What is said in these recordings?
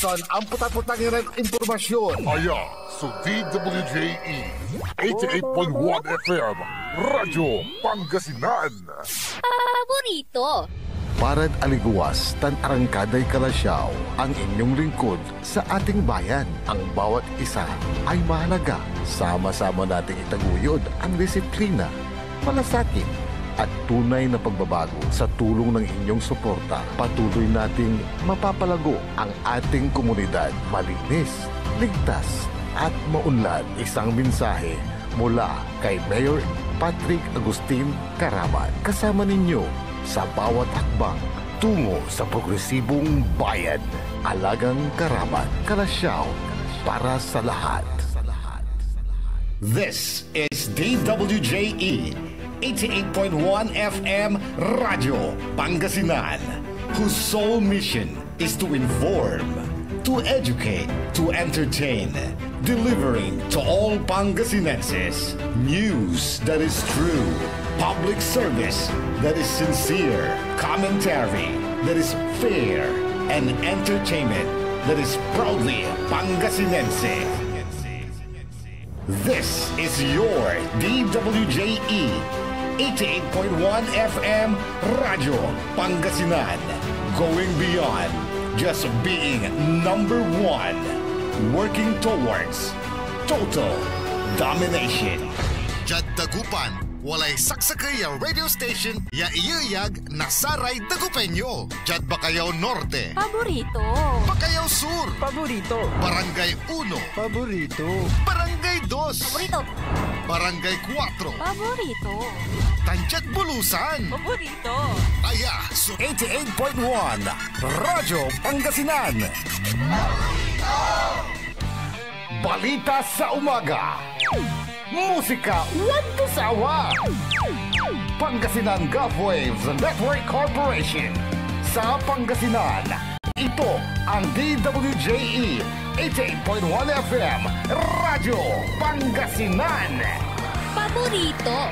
San ang putang-putang ng impormasyon. Aya, so DWJE 88.1 FM, Radyo Pangasinan. Paborito. Parad aliguas, tan arangkaday kalasyaw, ang inyong lingkod sa ating bayan. Ang bawat isa ay mahalaga. Sama-sama nating itaguyod ang disiplina, malasakit, at tunay na pagbabago. Sa tulong ng inyong suporta, patuloy nating mapapalago ang ating komunidad. Malinis, ligtas, at maunlad. Isang mensahe mula kay Mayor Patrick Agustin Caraman. Kasama ninyo sa bawat hakbang tungo sa progresibong bayan. Alagang Caraman, Kalasyaw, para sa lahat. This is DWJE 88.1 FM Radyo Pangasinan, whose sole mission is to inform, to educate, to entertain, delivering to all Pangasinenses news that is true, public service that is sincere, commentary that is fair, and entertainment that is proudly Pangasinense. This is your DWJE 88.1 FM Radyo Pangasinan, going beyond just being number one, working towards total domination. Jad Dagupan, walay saksakay ang radio station ya iyayag nasaray Dagupenyo. Jad Bacayao Norte, Paborito. Bacayao Sur, Paborito. Barangay 1, Paborito. Barangay 2, Paborito. Barangay 4, Paborito. Tanchat Bulusan. Paborito. Aya, so 88.1 Radyo Pangasinan. Balita sa umaga. Musika walang sawa. Pangasinan Gulf Waves Network Corporation. Sa Pangasinan, ito ang DWJE 88.1 FM Radyo Pangasinan. Paborito.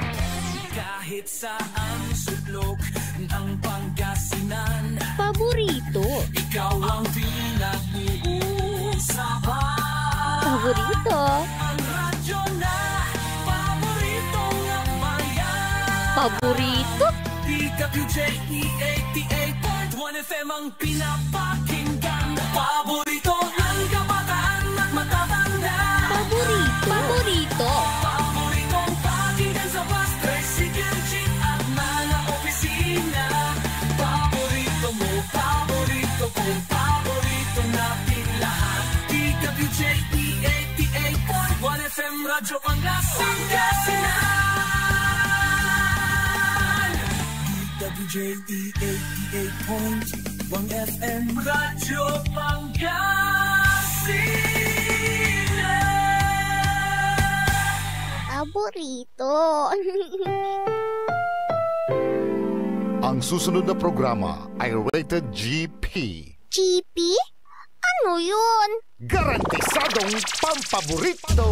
Kahit saan sulok ng Pangasinan, Paborito. ikaw ang pinag-uusapan. Paborito. Ang radyo na paborito ng bayan. Paborito. DWJE 88.1 FM ang pinapakinggan. Paborito ng kabataan at matatanda. Paborito. Paborito. Paboritong pakinggan sa bus, tricycle, jeep at mga opisina. Paborito mo, paborito ko, paborito natin lahat. DWJE 88.1 FM Radyo Pangasinan. DWJE 88.1 FM Radyo Pangasinan. Paborito. Ang susunod na programa ay rated GP. GP? Ano yun? Garantisadong pampaborito.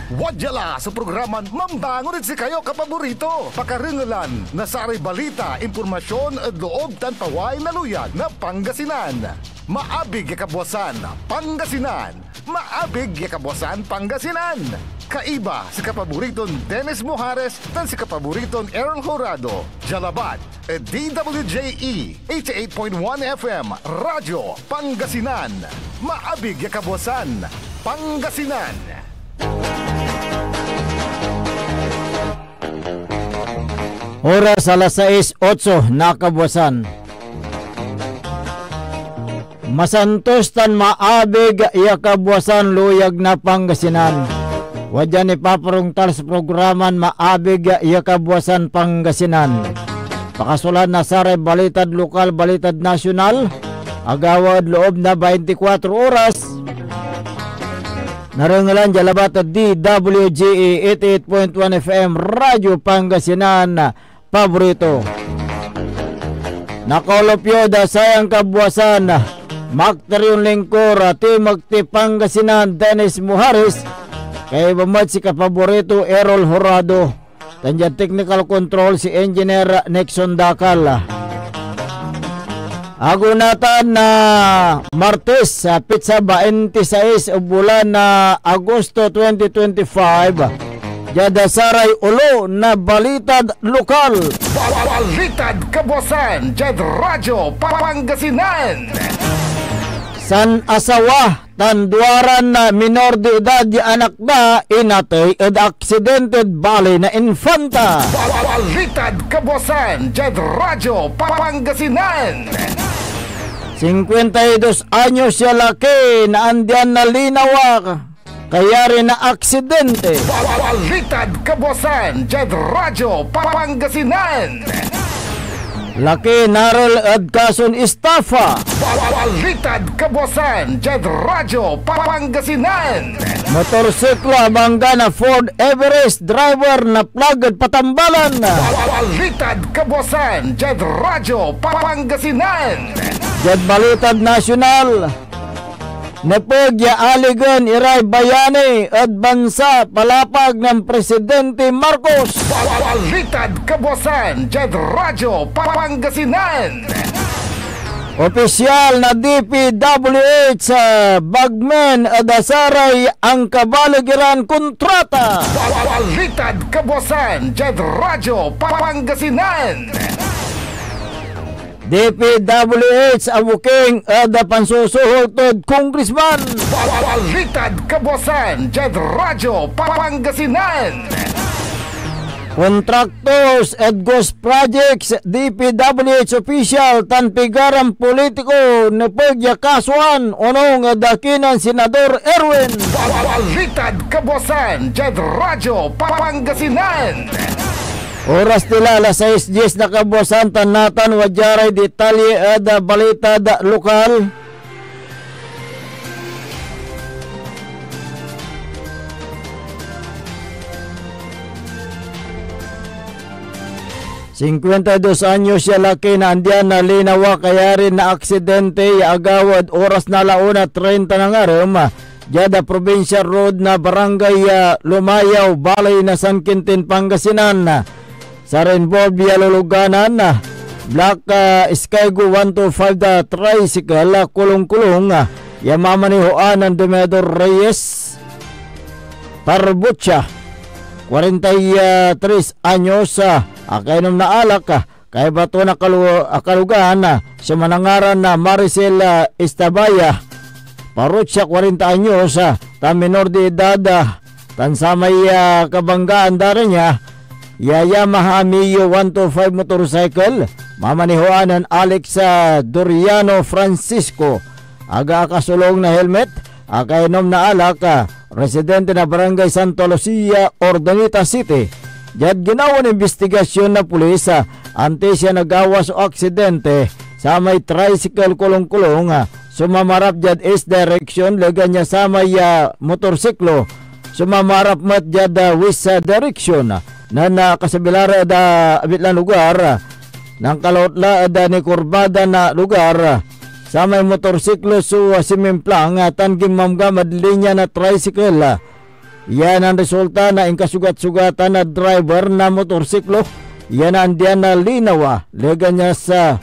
Wadyala sa programa Mambangon si kayo kapaborito. Pakaringalan na sari balita, impormasyon at loob tanpaway na luyag na Pangasinan. Maabig yakabwasan Pangasinan. Maabig yakabwasan Pangasinan. Kaiba si kapaboriton Dennis Mojares tan si kapaboriton Errol Horado. Jalabat at DWJE 88.1 FM Radyo Pangasinan. Maabig yakabwasan Pangasinan. Oras alas 6:08 na kabwasan. Masantos tan maabig iya kabwasan luyag na Pangasinan. Wadya ni paparungtal sa programan maabig iya kabwasan Pangasinan. Pakasulan na saray balitad lokal, balitad nasyonal. Agawad loob na 24 oras. Narangalan jalabat at DWJE 88.1 FM Radyo Pangasinan. Paborito. Nakolopyo da sayang kabwasan Makterion Lingkor Timagti Pangasinan Dennis Mojares kay bamad si kapaborito Errol Horado. Tanya technical control si Engineer Nixon Dakal. Agunatan na Martes sa Pizza 26 o bulan na Agosto 2025. Jada saray ulo na balitad lokal. Balitad kabuasan, Jad Radyo Pangasinan. San asawa tanduaran na minor de edad di anak na inatay ed aksidente bali na infanta. Balitad kabuasan, Jad Radyo Pangasinan. 52 anyos siya laki na andyan na linawa kaya rin na aksidente. Balitad kabuasan, Jad Radyo Pangasinan. Laki narol at kason istafa. Balitad kabuasan, Jad Radyo Pangasinan. Motorsiklo abangga na Ford Everest driver na plagad patambalan. Balitad kabuasan, Jad Radyo Pangasinan. Jad balitad nasyonal. Nepegya aligan iray bayani at bansa palapag ng Presidente Marcos. Balitad kabuasan, Jad Radyo Pangasinan. Opisyal na DPWH sa Bagmen at Asaray ang kabaligiran kontrata. Balitad kabuasan, Jad Radyo Pangasinan. DPWH abuking ada pansusuhultod Congressman. Balitad kabuasan, Jad Radyo Pangasinan. Contractors at Ghost Projects DPWH official tanpigaran politiko na pagya kasuhan unong dakinan Senador Erwin. Balitad kabuasan, Jad Radyo Pangasinan. Oras nila alas 6:10 na kabuasan tanatan wajaray detalye at balita lokal. ...52 anyos siya laki na andyan na linawa kaya rin na aksidente agawad oras na launa 30 ng araw Jada Provincial Road na Barangay Lumayaw, Balay na San Quintin, Pangasinan. Sa involved luluganan Black Skygo 125 da tricycle kulong-kulong yamamanihoan ng Demedor Reyes Parbucha 43 anyos akainom na alak kay bato na kalugan sa manangaran na Maricel Estabaya Parutsa 40 anyos tan minor de edad tan samay kabanggaan dara niya Yamaha Mio 125 motorcycle mamanihoan ng Alex Doriano Francisco aga kasulong na helmet akainom na alak residente na Barangay Santa Lucia, Ordanita City. Jad ginawa ng investigasyon na pulis ante siya nagawas o aksidente sa may tricycle kulong-kulong sumamarap jad is direction lega niya sa may motorsiklo sumamarap mat jad west direction na nakasabilara da abitlan lugar ng kalotla da ni kurbada na lugar sa may motorsiklo su simimplang tan gimamgamad linya na tricycle. Yan ang resulta na inkasugat-sugatan na driver na motorsiklo. Yan ang diyan na linawa lega niya sa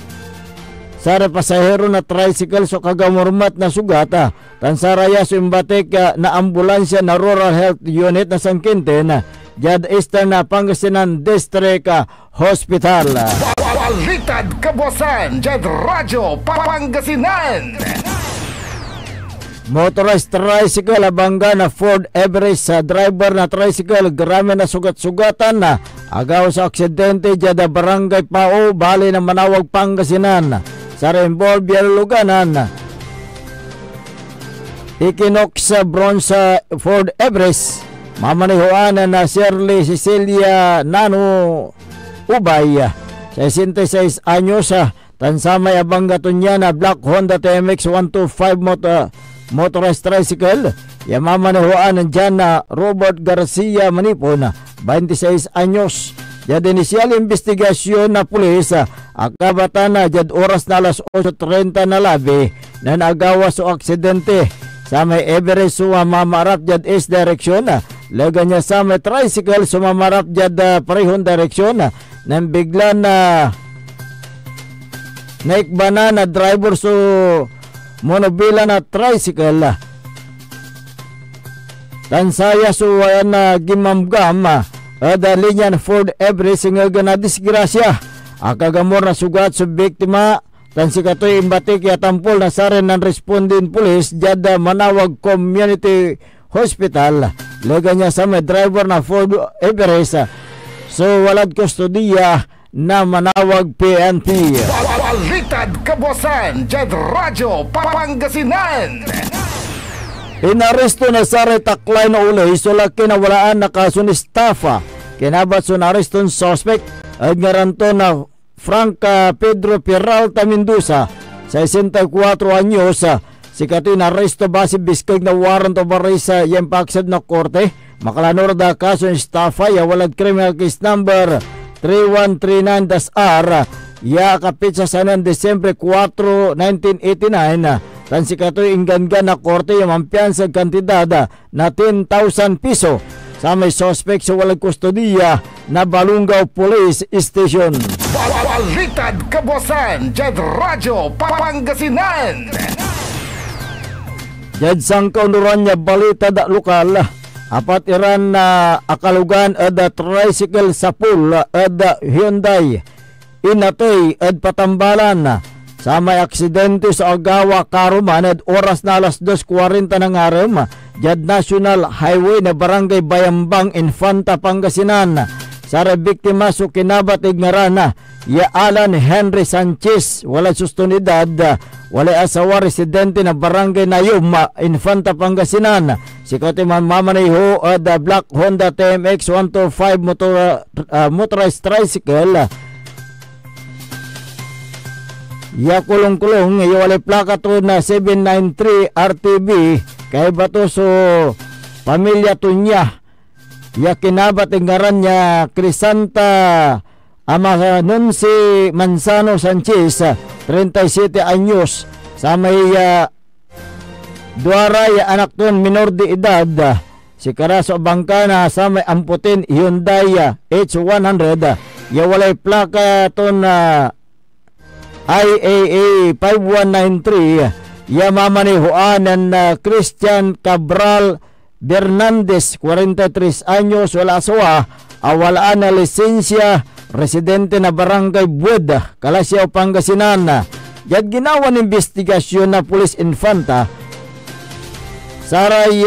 pasahero na tricycle so kagamurmat na sugata tan saraya sumbatik na ambulansya na Rural Health Unit na San Quintin Jad Eastern na Pangasinan District Hospital. Balitad kabuasan, Jad Radyo Pangasinan. Motorized tricycle abangga na Ford Everest sa driver na tricycle grame na sugat-sugatan na agaw sa aksidente jada Barangay Pao Bali na Manawag Pangasinan sa involved luganan Equinox Bronze Ford Everest mamanihoan na Shirley Cecilia Nano Ubay 66 anyos tansamay abangga tunya na Black Honda TMX 125 motorized tricycle yamamanihoan nandyan na Robert Garcia Manipon 26 anyos. Jad inisyal investigasyon na pulis akabatan na jad oras na alas 8:30 na labi na nagawas o aksidente sa may Everest sumamarap jad is direction lega niya sa may tricycle sumamarap jad parehong direksyon nang bigla na naikbana na driver so monobila na tricycle. Tansaya so na gimamgam ada linya Ford Everest nga na disgrasya. Akagamor na sugat sa biktima. Tan si katoy imbatik ya tampol na saren ng responding police jada Manawag Community Hospital. Lega niya sa may driver na Ford Everest. So walad kustodiya na Manawag PNP. Balitad Kabuasan, Jed Radyo, Pangasinan. Inaresto na sa retaklay na ulay so laki na walaan na kaso ni staffa. Kinabat so nareston suspect at ngaranto na Franca Pedro Peralta Mendoza, 64 anyos. Si katoy naresto base biskag na warrant of arrest sa yempaksad na korte. Makalanor da kaso ni staffa ya walad criminal case number 3139-R ya kapit sa sanan Desembre 4, 1989. Tan si katoy inggan na korte yung mampiyansag kantidad na 10,000 piso sa may suspect sa walang kustodiya na Balungaw Police Station. Balitad Kabuasan, Jed Radyo, Pangasinan. Jed sangkaunuran niya balita da lokal. Apat iran na akalugan ada tricycle sa pool ada Hyundai. Inatoy at patambalan. Sa may aksidente sa Agawa, Karuman at oras na alas 2:40 ng araw, Jad National Highway na Barangay Bayambang, Infanta, Pangasinan. Sa biktima so kinabat ignaran ya Alan Henry Sanchez, wala sustunidad, wala asawa, residente na Barangay Nayum, Infanta, Pangasinan. Si kote mamamaneho at Black Honda TMX 125 motorized tricycle. Ya kulong-kulong wala plaka to na 793 RTB kay bato so pamilya to niya. Ya kinabat ngaran niya Crisanta Amanunsi Manzano Sanchez, 37 anyos. Sa may duara ya anak to minor de edad. Si Karaso Bangkana sa may amputin Hyundai H100. Ya wala plaka to na IAA 5193 yamamanehoan ng Christian Cabral Bernandez, 43 anyos, wala asawa, awalaan na lisensya, residente na Barangay Bueda, Calasiao, Pangasinan. Yat ginawa ng investigasyon na Police Infanta saray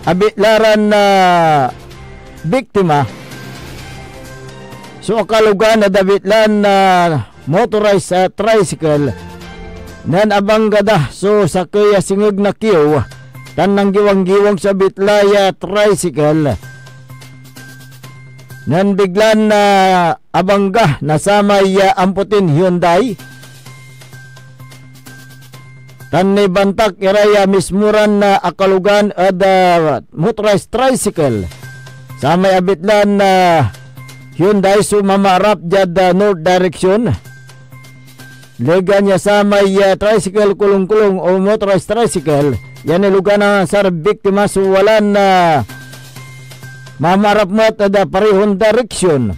abitlaran na biktima. So akalugan na dabitlan na motorized tricycle nan abanggada so sa kaya singig na kiyo tan nang giwang-giwang sa bitlaya tricycle nan biglan na abangga nasama amputin Hyundai tan ni bantak iraya mismuran na akalugan ada motorized tricycle sa may abitlan na Hyundai so mamarap jad north direction. Lega niya sa may tricycle kulong-kulong o motorized tricycle. Yan ilugan na sa biktima so wala na mamarap mo at parehong direction.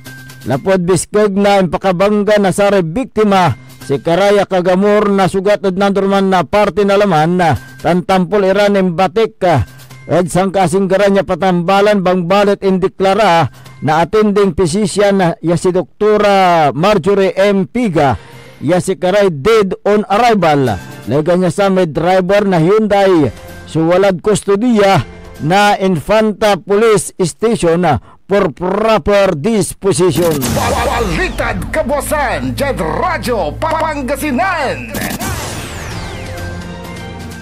Lapod biskog na impakabangga na sa biktima si Karaya Kagamor na sugat at nandurman na parte na laman na tantampol iran ng batik at sang kasinggaran niya patambalan bang balit indeklara na attending physician ya si Doktora Marjorie M. Piga ya si Karay dead on arrival. Lega niya sa may driver na Hyundai so walad kustodiya na Infanta Police Station for proper disposition. Balitad Kabuasan, Jed Radyo, Pangasinan.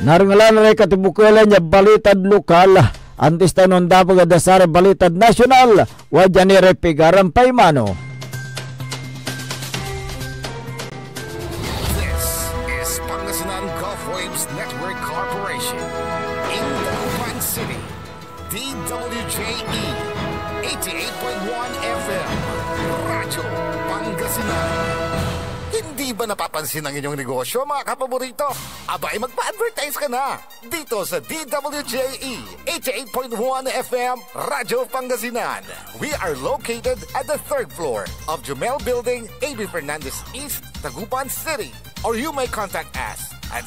Naringalan rin katibukulan niya balitad lokal. Antes tanon dapat adasar balitad nasyonal. Wadyan ni Repigaran Paimano. This is Pangasinan Gulf Waves Network Corporation in Dagupan City. DWJE 88.1 FM Radyo Pangasinan. Hindi Hindi ba napapansin ang inyong negosyo, mga kapaborito? Abay, magpa-advertise ka na dito sa DWJE 88.1 FM Radyo Pangasinan. We are located at the 3rd floor of Jumel Building, A.B. Fernandez East, Tagupan City. Or you may contact us at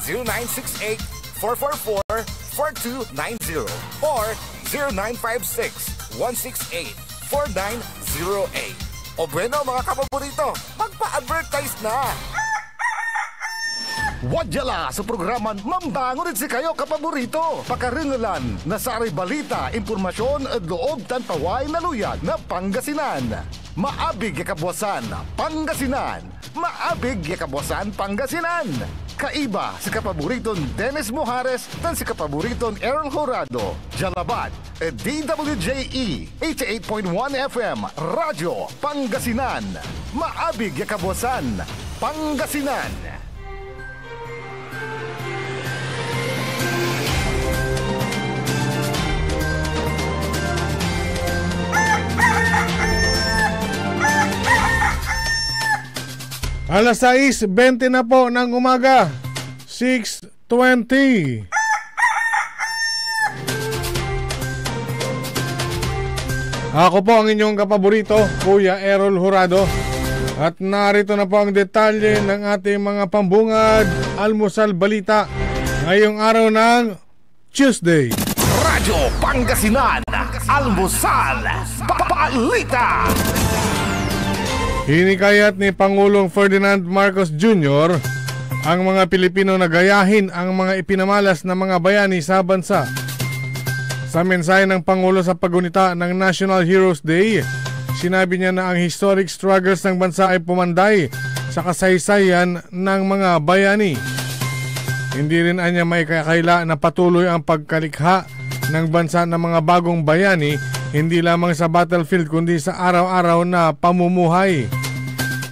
0968-444-4290 or 0956-168-4908. O bueno, mga kapaborito, magpa-advertise na! Wadyala sa programan Mambangon si kayo kapaborito. Pakaringalan na sa aray balita, impormasyon at loob tantaway na luyag na Pangasinan. Maabig yakabwasan Pangasinan. Maabig yakabwasan Pangasinan. Kaiba si kapaboriton Dennis Mojares dan si kapaboriton Errol Horado. Jalabat, DWJE 88.1 FM Radyo Pangasinan. Maabig yakabwasan Pangasinan. Alas 6:20 na po ng umaga, 6:20. Ako po ang inyong kapaborito, Kuya Errol Horado. At narito na po ang detalye ng ating mga pambungad almusal balita ngayong araw ng Tuesday. Radyo Pangasinan, almusal balita. Hinikayat ni Pangulong Ferdinand Marcos Jr. ang mga Pilipino na gayahin ang mga ipinamalas na mga bayani sa bansa. Sa mensahe ng Pangulo sa paggunita ng National Heroes Day, sinabi niya na ang historic struggles ng bansa ay pumanday sa kasaysayan ng mga bayani. Hindi rin anya may kakaila na patuloy ang pagkalikha ng bansa ng mga bagong bayani, hindi lamang sa battlefield kundi sa araw-araw na pamumuhay.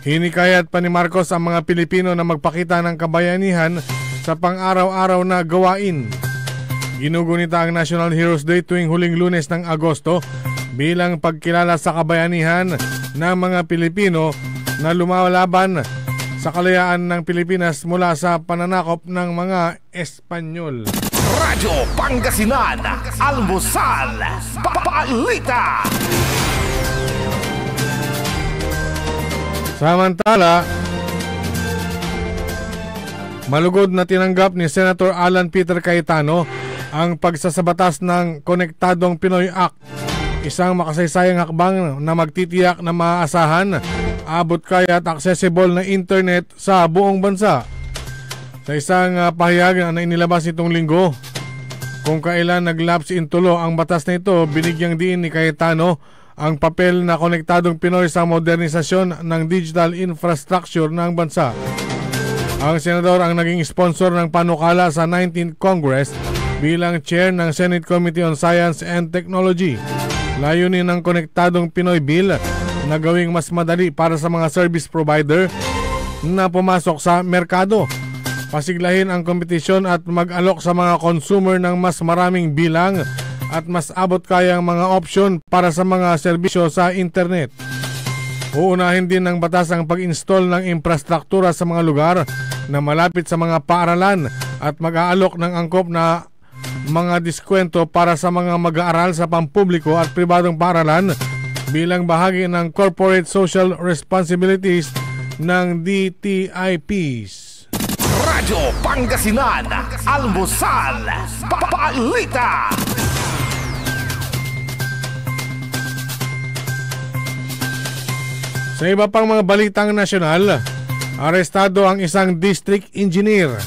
Hinikayat pa ni Marcos ang mga Pilipino na magpakita ng kabayanihan sa pang-araw-araw na gawain. Ginugunita ang National Heroes Day tuwing huling Lunes ng Agosto bilang pagkilala sa kabayanihan ng mga Pilipino na lumalaban sa kalayaan ng Pilipinas mula sa pananakop ng mga Espanyol. Radyo Pangasinan, almusal balita. Samantala, malugod na tinanggap ni Senator Alan Peter Cayetano ang pagsasabatas ng Konektadong Pinoy Act, isang makasaysayang hakbang na magtitiyak na maaasahan, abot kaya at accessible na internet sa buong bansa. Sa isang pahayag na inilabas nitong linggo, kung kailan nag-lapse in tulo ang batas na ito, binigyang diin ni Cayetano ang papel na Konektadong Pinoy sa modernisasyon ng digital infrastructure ng bansa. Ang senador ang naging sponsor ng panukala sa 19th Congress bilang chair ng Senate Committee on Science and Technology. Layunin ng Konektadong Pinoy Bill na gawing mas madali para sa mga service provider na pumasok sa merkado, pasiglahin ang kompetisyon at mag-alok sa mga consumer ng mas maraming bilang at mas abot kayang mga opsyon para sa mga serbisyo sa internet. Uunahin din ng batas ang pag-install ng infrastruktura sa mga lugar na malapit sa mga paaralan at mag-aalok ng angkop na mga diskwento para sa mga mag-aaral sa pampubliko at pribadong paaralan bilang bahagi ng corporate social responsibilities ng DTIPs. Radyo Pangasinan, almusal balita. Sa iba pang mga balitang nasyonal, arestado ang isang district engineer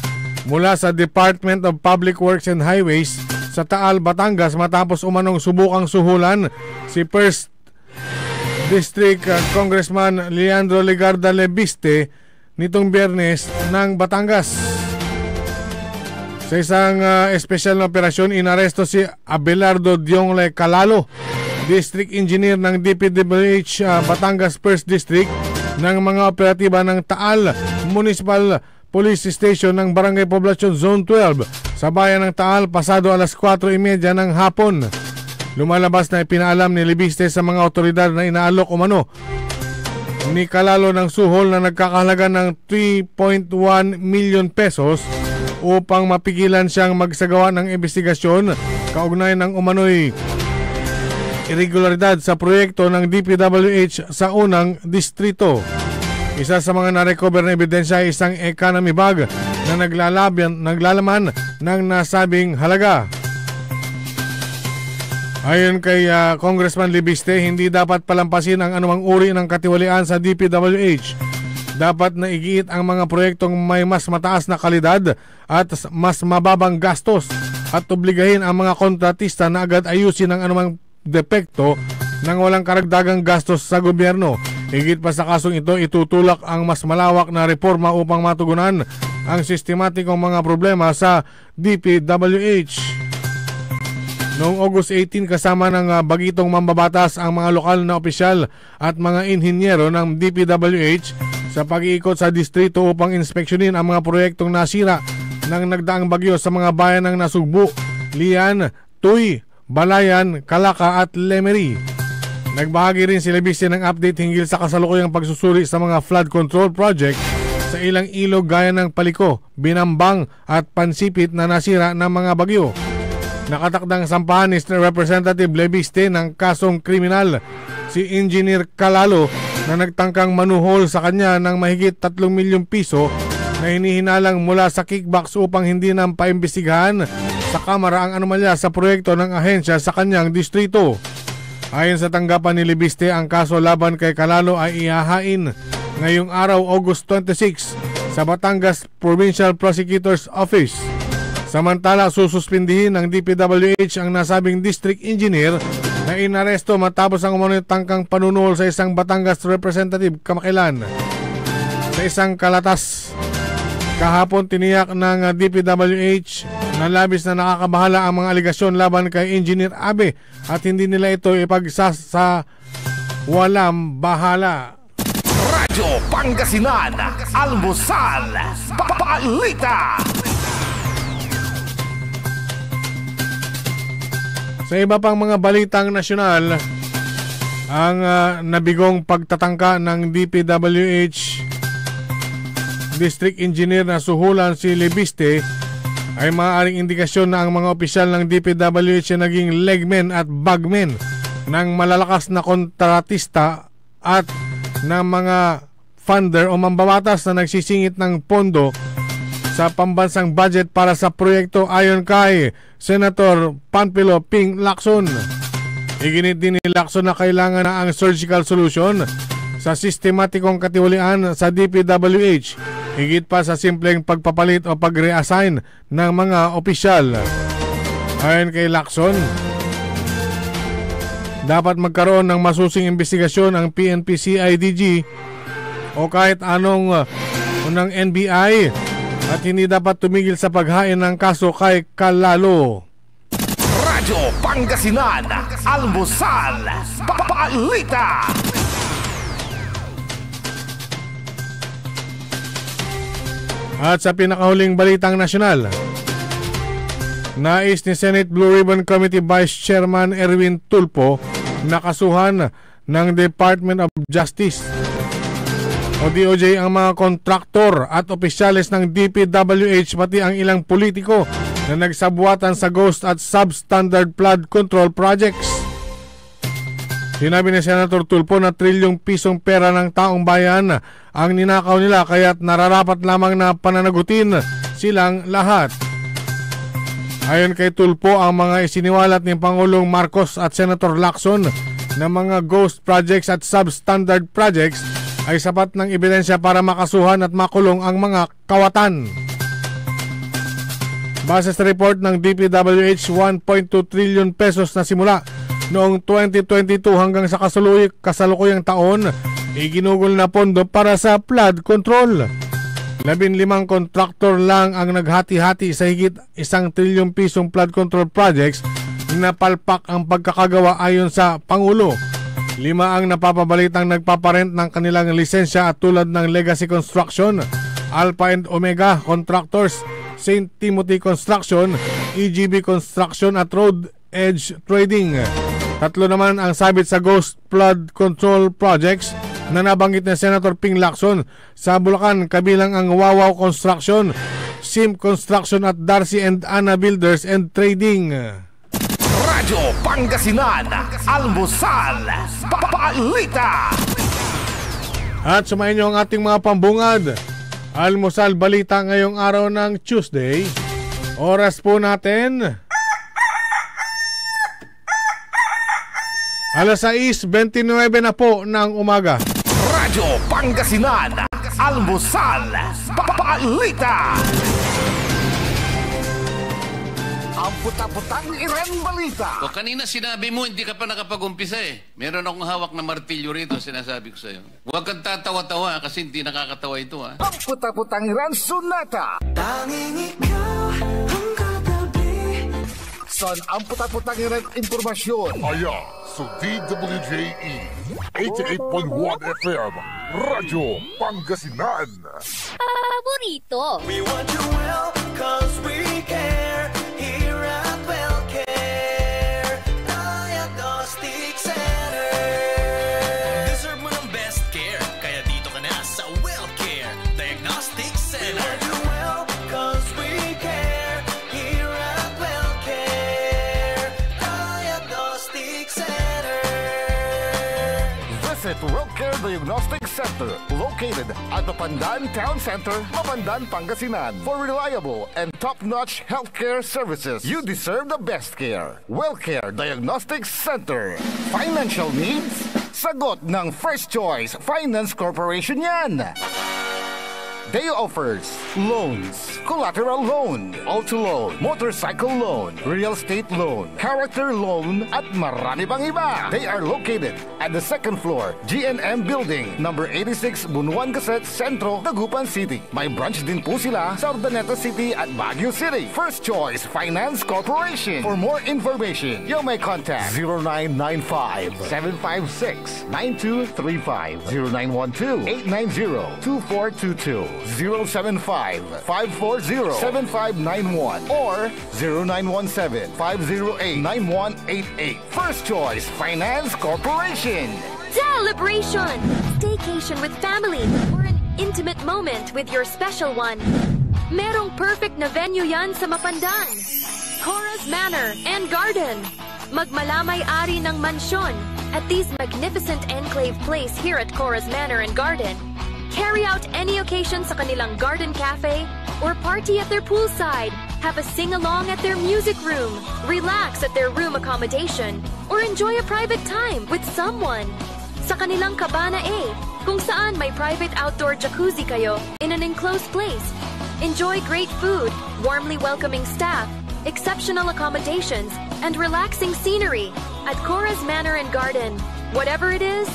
mula sa Department of Public Works and Highways sa Taal, Batangas matapos umanong subukang suhulan si 1st District Congressman Leandro Legarda Lebiste nitong Biyernes ng Batangas. Sa isang espesyal na operasyon, inaresto si Abelardo Diongle Calalo, District Engineer ng DPWH Batangas 1st District, ng mga operatiba ng Taal Municipal Police Station ng Barangay Poblacion Zone 12 sa bayan ng Taal pasado alas 4:30 ng hapon. Lumalabas na ipinaalam ni Lebiste sa mga otoridad na inaalok umano ni Calalo ng suhol na nagkakahalaga ng 3.1 million pesos upang mapigilan siyang magsagawa ng investigasyon kaugnay ng umano'y irregularidad sa proyekto ng DPWH sa unang distrito. Isa sa mga narecover na ebidensya ay isang economy bag na naglalaman ng nasabing halaga. Ayon kay Congressman Libiste, hindi dapat palampasin ang anumang uri ng katiwalian sa DPWH. Dapat na igiit ang mga proyektong may mas mataas na kalidad at mas mababang gastos at obligahin ang mga kontratista na agad ayusin ang anumang depekto nang walang karagdagang gastos sa gobyerno. Higit pa sa kasong ito, itutulak ang mas malawak na reforma upang matugunan ang sistematikong mga problema sa DPWH. Noong August 18, kasama ng bagitong mambabatas ang mga lokal na opisyal at mga inhinyero ng DPWH sa pag-iikot sa distrito upang inspeksyonin ang mga proyektong nasira ng nagdaang bagyo sa mga bayan ng Nasugbu, Lian, Tuy, Balayan, Calaca at Lemery. Nagbahagi rin si Libiste ng update hinggil sa kasalukuyang pagsusuri sa mga flood control project sa ilang ilog gaya ng Paliko, Binambang at Pansipit na nasira ng mga bagyo. Nakatakdang sampahan ni Representative Libiste ng kasong kriminal si Engineer Calalo na nagtangkang manuhol sa kanya ng mahigit 3 milyong piso na hinihinalang mula sa kickbacks upang hindi nang paimbestigahan sa Kamara ang anomalya sa proyekto ng ahensya sa kanyang distrito. Ayon sa tanggapan ni Libiste, ang kaso laban kay Calalo ay ihahain ngayong araw, August 26 sa Batangas Provincial Prosecutor's Office. Samantala, sususpindihin ng DPWH ang nasabing district engineer na inaresto matapos ang umano'y tangkang panunuhol sa isang Batangas representative kamakailan. Sa isang kalatas, kahapon tiniyak ng DPWH na labis na nakakabahala ang mga aligasyon laban kay Engineer Abe at hindi nila ito walang bahala. Radyo Pangasinan, Almusal, Balita. Sa iba pang mga balitang nasyonal, ang nabigong pagtatangka ng DPWH District Engineer na suhulan si Libiste ay maaaring indikasyon na ang mga opisyal ng DPWH ay naging legmen at bagmen ng malalakas na kontratista at ng mga funder o mambabatas na nagsisingit ng pondo sa pambansang budget para sa proyekto ayon kay Senator Panfilo Ping Lacson. Iginit din ni Lacson na kailangan na ang surgical solution sa sistematikong katiwalian sa DPWH, higit pa sa simpleng pagpapalit o pag-reassign ng mga opisyal. Ayon kay Lacson, dapat magkaroon ng masusing investigasyon ang PNP-CIDG o kahit anong unang NBI at hindi dapat tumigil sa paghain ng kaso kay Calalo. Radyo Pangasinan, Almusal, Balita. At sa pinakahuling balitang nasyonal, nais ni Senate Blue Ribbon Committee Vice Chairman Erwin Tulfo na kasuhan ng Department of Justice o DOJ ang mga kontraktor at opisyales ng DPWH pati ang ilang politiko na nagsabuatan sa ghost at substandard flood control projects. Sinabi ni Senator Tulfo na trilyong pisong pera ng taong bayan ang ninakaw nila kaya't nararapat lamang na pananagutin silang lahat. Ayon kay Tulfo, ang mga isiniwalat ni Pangulong Marcos at Senator Lacson na mga ghost projects at substandard projects ay sapat ng ebidensya para makasuhan at makulong ang mga kawatan. Base sa report ng DPWH, 1.2 trillion pesos na simula noong 2022 hanggang sa kasalukuyang taon iginugol na pondo para sa flood control. 15 kontraktor lang ang naghati-hati sa higit 1 trilyong pisong flood control projects na palpak ang pagkakagawa ayon sa Pangulo. 5 ang napapabalitang nagpaparent ng kanilang lisensya at tulad ng Legacy Construction, Alpha and Omega Contractors, St. Timothy Construction, EGB Construction at Road Edge Trading. 3 naman ang sabit sa Ghost Flood Control Projects, na nabanggit ni Senator Ping Lacson sa Bulacan, kabilang ang Wawaw Construction, Sim Construction at Darcy and Anna Builders and Trading. Radyo Pangasinan, Almusal, Balita. At sumayin niyo ang ating mga pambungad. Almusal Balita ngayong araw ng Tuesday. Oras po natin 6:29 na po ng umaga. Radyo Pangasinan, Almusal, Balita. Ang puta-putang Iren Balita. O kanina sinabi mo, hindi ka pa nakapag-umpisa eh. Meron akong hawak na martilyo rito, sinasabi ko sa'yo. Huwag kang tatawa-tawa kasi hindi nakakatawa ito ha. Ang puta-putang Iren Sunata. Tanging ikaw ang katabi. Son, ang puta-putang Iren Impormasyon. Aya sa DWJE 88.1 FM Radyo Pangasinan. Paborito. We want you well, cause we care. Here at WellCare Diagnostic Center. Deserve mo ng best care, kaya dito ka na sa WellCare Diagnostic Center. We want you well, cause we care. Here at WellCare Diagnostic Center. Visit WellCare Diagnostic Center, located at the Pandan Town Center, Mapandan, Pangasinan. For reliable and top-notch healthcare services, you deserve the best care. WellCare Diagnostic Center. Financial needs? Sagot ng First Choice Finance Corporation yan. They offers loans, collateral loan, auto loan, motorcycle loan, real estate loan, character loan, at marami pang iba. They are located at the second floor, GNM Building, number 86, Bunuan Gazette, Centro, Dagupan City. May branch din po sila sa Urdaneta City at Baguio City. First Choice Finance Corporation. For more information, you may contact 0995-756-9235, 0912-890-2422. 075-540-7591 or 0917-508-9188. First Choice Finance Corporation. Celebration! Staycation with family or an intimate moment with your special one. Merong perfect na venue yan sa Mapandan. Cora's Manor and Garden. Magmalamay-ari ng mansyon at this magnificent enclave place here at Cora's Manor and Garden. Carry out any occasion sa kanilang garden cafe or party at their poolside. Have a sing-along at their music room. Relax at their room accommodation or enjoy a private time with someone. Sa kanilang Cabana A, kung saan may private outdoor jacuzzi kayo in an enclosed place. Enjoy great food, warmly welcoming staff, exceptional accommodations, and relaxing scenery at Cora's Manor and Garden. Whatever it is,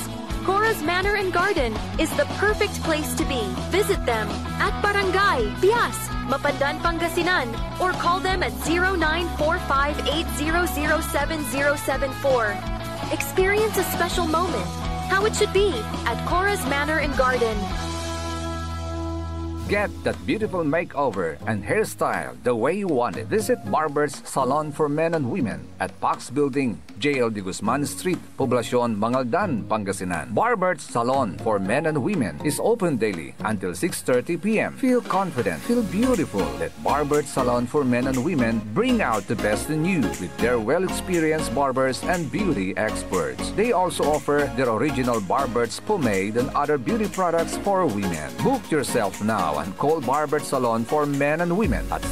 Cora's Manor and Garden is the perfect place to be. Visit them at Barangay Pias, Mapandan, Pangasinan, or call them at 0945-800-7074. Experience a special moment, how it should be at Cora's Manor and Garden. Get that beautiful makeover and hairstyle the way you want it. Visit Barber's Salon for Men and Women at Pax Building, JL de Guzman Street, Poblacion, Mangaldan, Pangasinan. Barber's Salon for Men and Women is open daily until 6:30 p.m. Feel confident, feel beautiful. Let Barber's Salon for Men and Women bring out the best in you with their well-experienced barbers and beauty experts. They also offer their original Barber's pomade and other beauty products for women. Book yourself now and call Barber's Salon for Men and Women at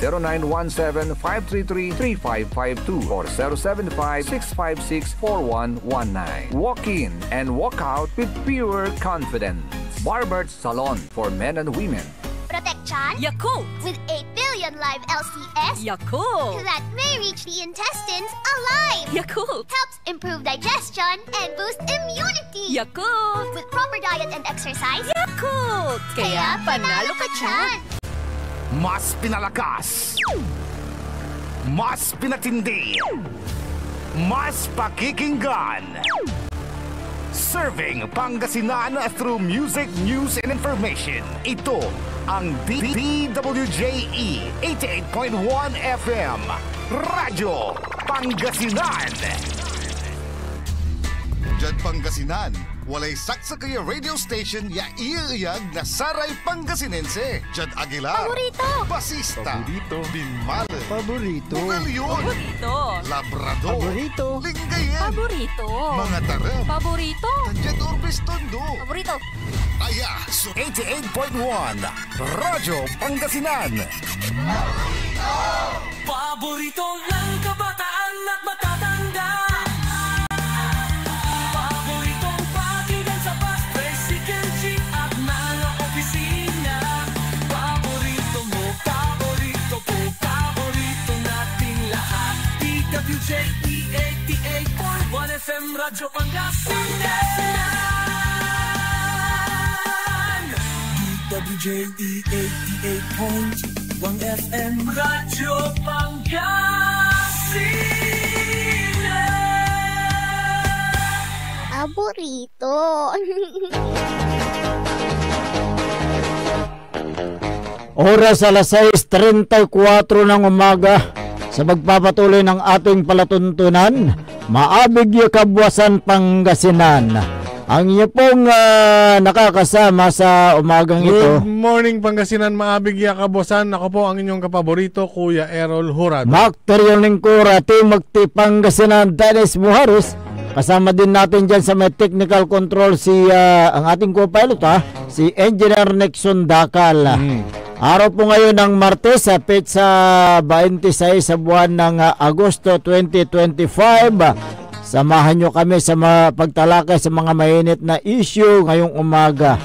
0917-533-3552 or 075-656-4119. Walk in and walk out with pure confidence. Barber's Salon for Men and Women. Protection Yakult! with 8 billion live LCS Yakult! that may reach the intestines alive. Yakult! Helps improve digestion and boost immunity. Yakult! With proper diet and exercise, Yakult! Kaya panalo ka dyan! Mas pinalakas, mas pinatindi, mas pakikinggan. Serving Pangasinan through music, news, and information. Ito ang DWJE 88.1 FM Radyo Pangasinan. Diyan Pangasinan, walay saksakaya radio station ya iiyag na saray Pangasinense. Jad Aguilar. Paborito. Basista. Paborito. Binmale. Paborito. Bugalyon. Paborito. Labrador. Paborito. Lingayen. Paborito. Mga tarap. Paborito. Tanjad Orbis Tondo. Paborito. Kaya, 88.1 Radyo Pangasinan. Paborito ng kabataan at matatanda. Paboritong pagigan sa bus, tricycle, jeep at mga opisina. Paborito mo, paborito ko, paborito nating lahat. DWJE 88.1 FM Radyo Pangasinan. DWJE 88.1 FM Radyo Pangasinan. Paborito. Oras alas 6:34 ng umaga sa magpapatuloy ng ating palatuntunan, Maabig Kabwasan Pangasinan. Ang inyo pong nakakasama sa umagang ito. Good morning Pangasinan, Maabig Kabwasan. Ako po ang inyong kapaborito, Kuya Errol Hurado. Macterial Lingkura, Timagti Pangasinan, Dennis Buharos. Kasama din natin dyan sa may technical control ang ating co-pilot si Engineer Nixon Dakal. Araw po ngayon ng Martes, sa 26 sa buwan ng Agosto 2025. Samahan nyo kami sa pagtalakay sa mga mainit na issue ngayong umaga.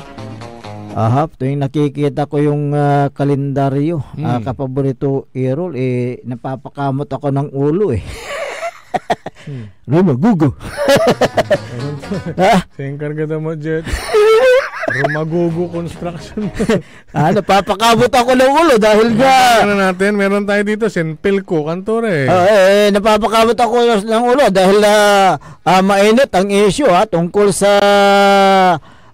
Tuwing nakikita ko yung kalendaryo, kapaborito Errol, napapakamot ako ng ulo Rumagugo. Sengkarga mo, Jet. Rumagugo Construction. Napapakabot ako ng ulo dahil natin, meron tayo dito, Senpilco, Kantore. Napapakabot ako ng ulo dahil mainit ang issue tungkol sa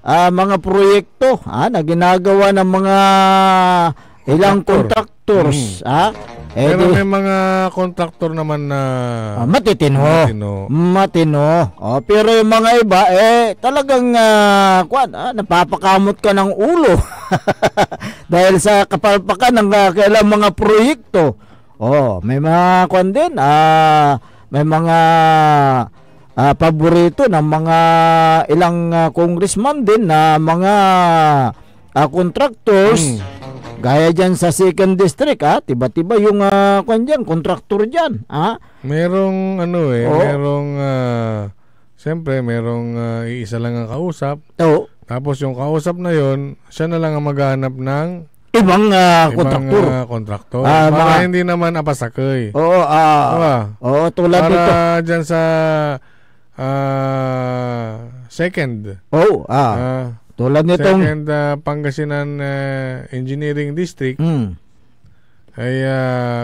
mga proyekto na ginagawa ng mga ilang contractors. Pero may mga kontraktor naman na matitino. Pero yung mga iba talagang napapakamot ka ng ulo dahil sa kapalpakan ng kailang mga proyekto. May mga din, may mga paborito ng mga ilang congressman din na mga contractors. Gaya dyan sa 2nd District, tiba-tiba yung kontraktor dyan. Merong merong siyempre merong iisa lang ang kausap. Tapos yung kausap na yon, siya na lang ang maghanap ng ibang kontraktor. Para hindi naman apasakay. Tulad para nito. Dyan sa second. Tulad nitong second Pangasinan Engineering District ay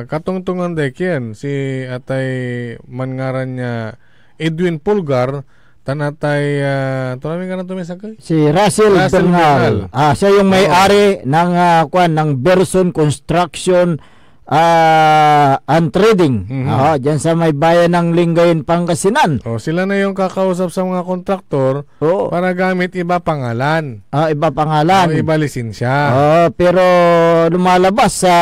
katungtungan dekyan si atay mangaran niya Edwin Pulgar tanatay tumamin ka na tumisakay si Russell Bernal. Siya yung may-ari ng ng Berson Construction and Trading. Diyan sa may bayan ng Lingayen, Pangasinan. Sila na yung kakausap sa mga kontraktor para gamit iba pangalan. Iba pangalan. Iba lisensya. Pero lumalabas sa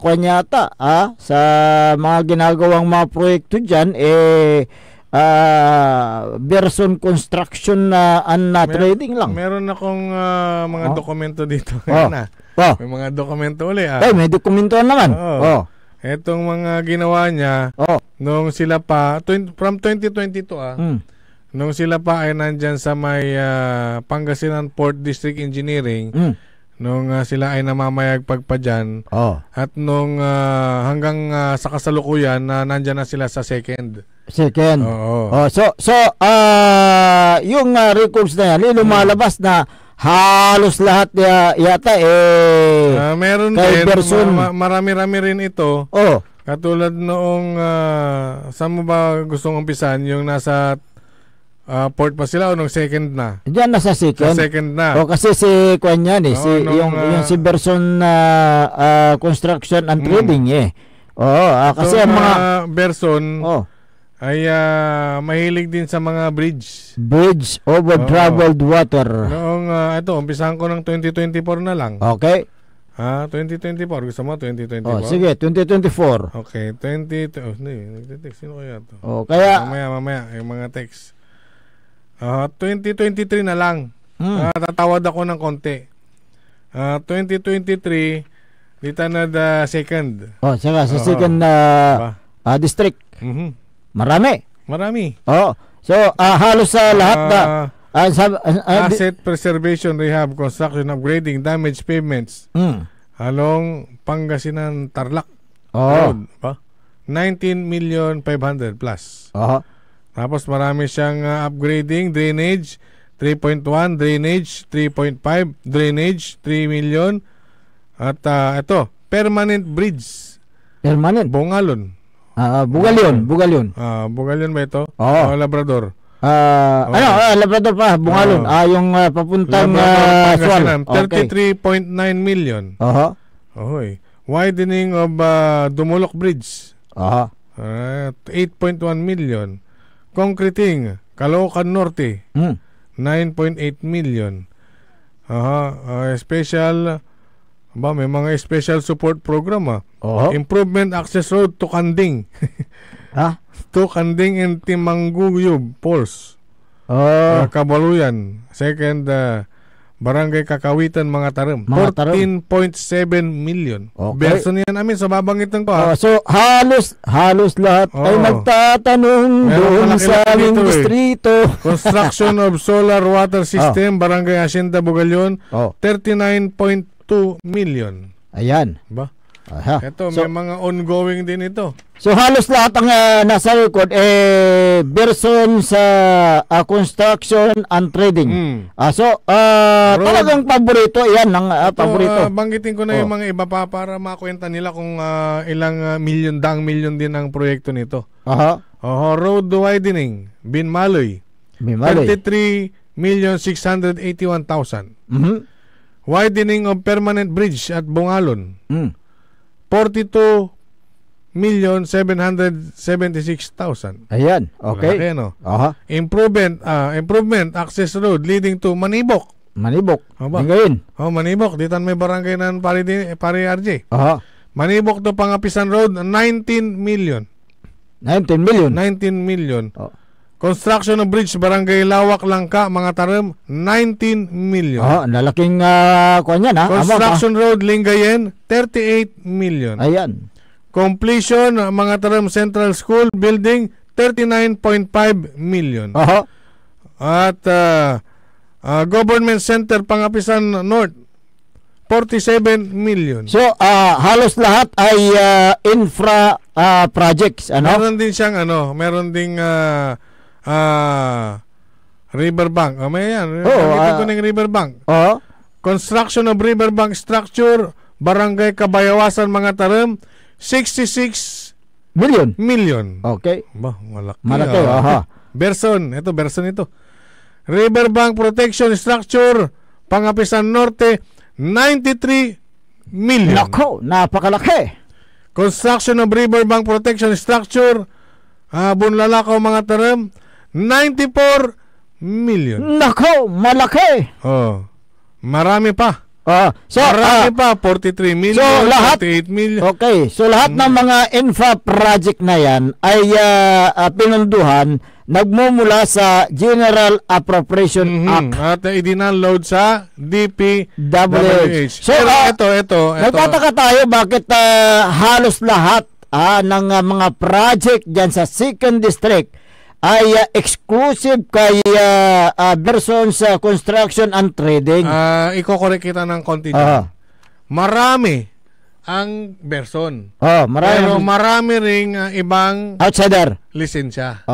kanyata sa mga ginagawang mga proyekto diyan Berson Construction and Trading lang. Meron akong mga dokumento dito. May mga dokumento uli. May dokumento naman. Etong mga ginawa niya nung sila pa from 2022 nung sila pa ay nandyan sa may Pangasinan Port District Engineering nung sila ay namamayagpag pa dyan at nung hanggang sa kasalukuyan na nandyan na sila sa second. So yung records na yan lumalabas na halos lahat yata meron din marami-rami rin ito. Katulad noong saan mo ba gustong umpisan yung nasa port pa sila o nung second na? Diyan nasa second. Sa second na. Kasi si Kwan yan yung si Berson Construction and Trading kasi so, ang mga Berson ay mahilig din sa mga bridge. Bridge over traveled water. Noong ito, umpisahan ko ng 2024 na lang. Okay. 2024. Gusto mo 2024? Sige, 2024. Okay, nagtitext. Sino kaya to? Kaya mamaya yung mga text. 2023 na lang. Tatawad ako ng konti. 2023 dito na the second. Saka sa second district. Marami. So halos sa lahat na asset preservation, rehab, construction, upgrading, damaged pavements along Pangasinan Tarlac Road, 19,500,000 plus. Tapos marami siyang upgrading, drainage 3.1, drainage 3.5, drainage 3 million, at ito permanent bridge, Bungalon. Bugalyon ba ito? Labrador. Labrador pa, Bungalon. Yung papuntang Sual. 33.9 million. Widening of Dumulok Bridge. 8.1 million. Concreting Caloocan Norte. 9.8 million. Special may mga special support program. Improvement access road to Kanding. To Kanding and Timangguyub Falls. Kabaluyan. Second Barangay Kakawitan, mga Tarim. 14.7 million. Verso niyan namin, so babanggitan ko. So halos lahat ay nagtatanong doon sa aming distrito. Construction of solar water system, Barangay Hacienda Bugalyon, 39.2 million. Ayan. Ito, may mga ongoing din ito. So halos lahat ang nasa record version sa construction and trading. Talagang paborito yan ng paborito. Banggitin ko na yung mga iba pa para makwenta nila kung ilang milyon din ang proyekto nito. Road widening, Binmaloy. 33,681,000. Widening of permanent bridge at Bungalon. 42,776,000. Ayan, okay. Malaki, no? Improvement access road leading to Manibok. Ngayon. Manibok. Dito may barangay ng Pari RJ. Manibok to Pangapisan Road, 19 million. 19 million. Construction of bridge, Barangay Lawak Langka, mga Tarim, 19 million. Nalaking kuan yan, Construction road, Lingayen, 38 million. Ayan. Completion, mga Tarim Central School building, 39.5 million. At Government Center, Pangapisan North, 47 million. So, halos lahat ay infra projects, Meron din siyang meron ding riverbank. May yan. Ito ng riverbank. Construction of riverbank structure, Barangay Kabayawasan, mga Tarim, 66 million. Okay. Malaki. Berson ito. Riverbank protection structure, Pangapisan Norte, 93 million. Nako, napakalaki. Construction of riverbank protection structure, Bunlalakaw, mga Tarim, 94 million. Nako, malaki. Marami pa. Marami pa, 43 million, so, lahat, 48 million. Okay, so lahat ng mga infra project na yan ay pinunduhan, nagmumula sa General Appropriation Act. At idinaload sa DPWH. So, ito. Nagtataka tayo bakit halos lahat ng mga project dyan sa 2nd District ay exclusive kay Berson's Construction and Trading. Iko-correct kita ng konti dyan. Marami ang Berson. Pero marami ring ibang outsider lisensya.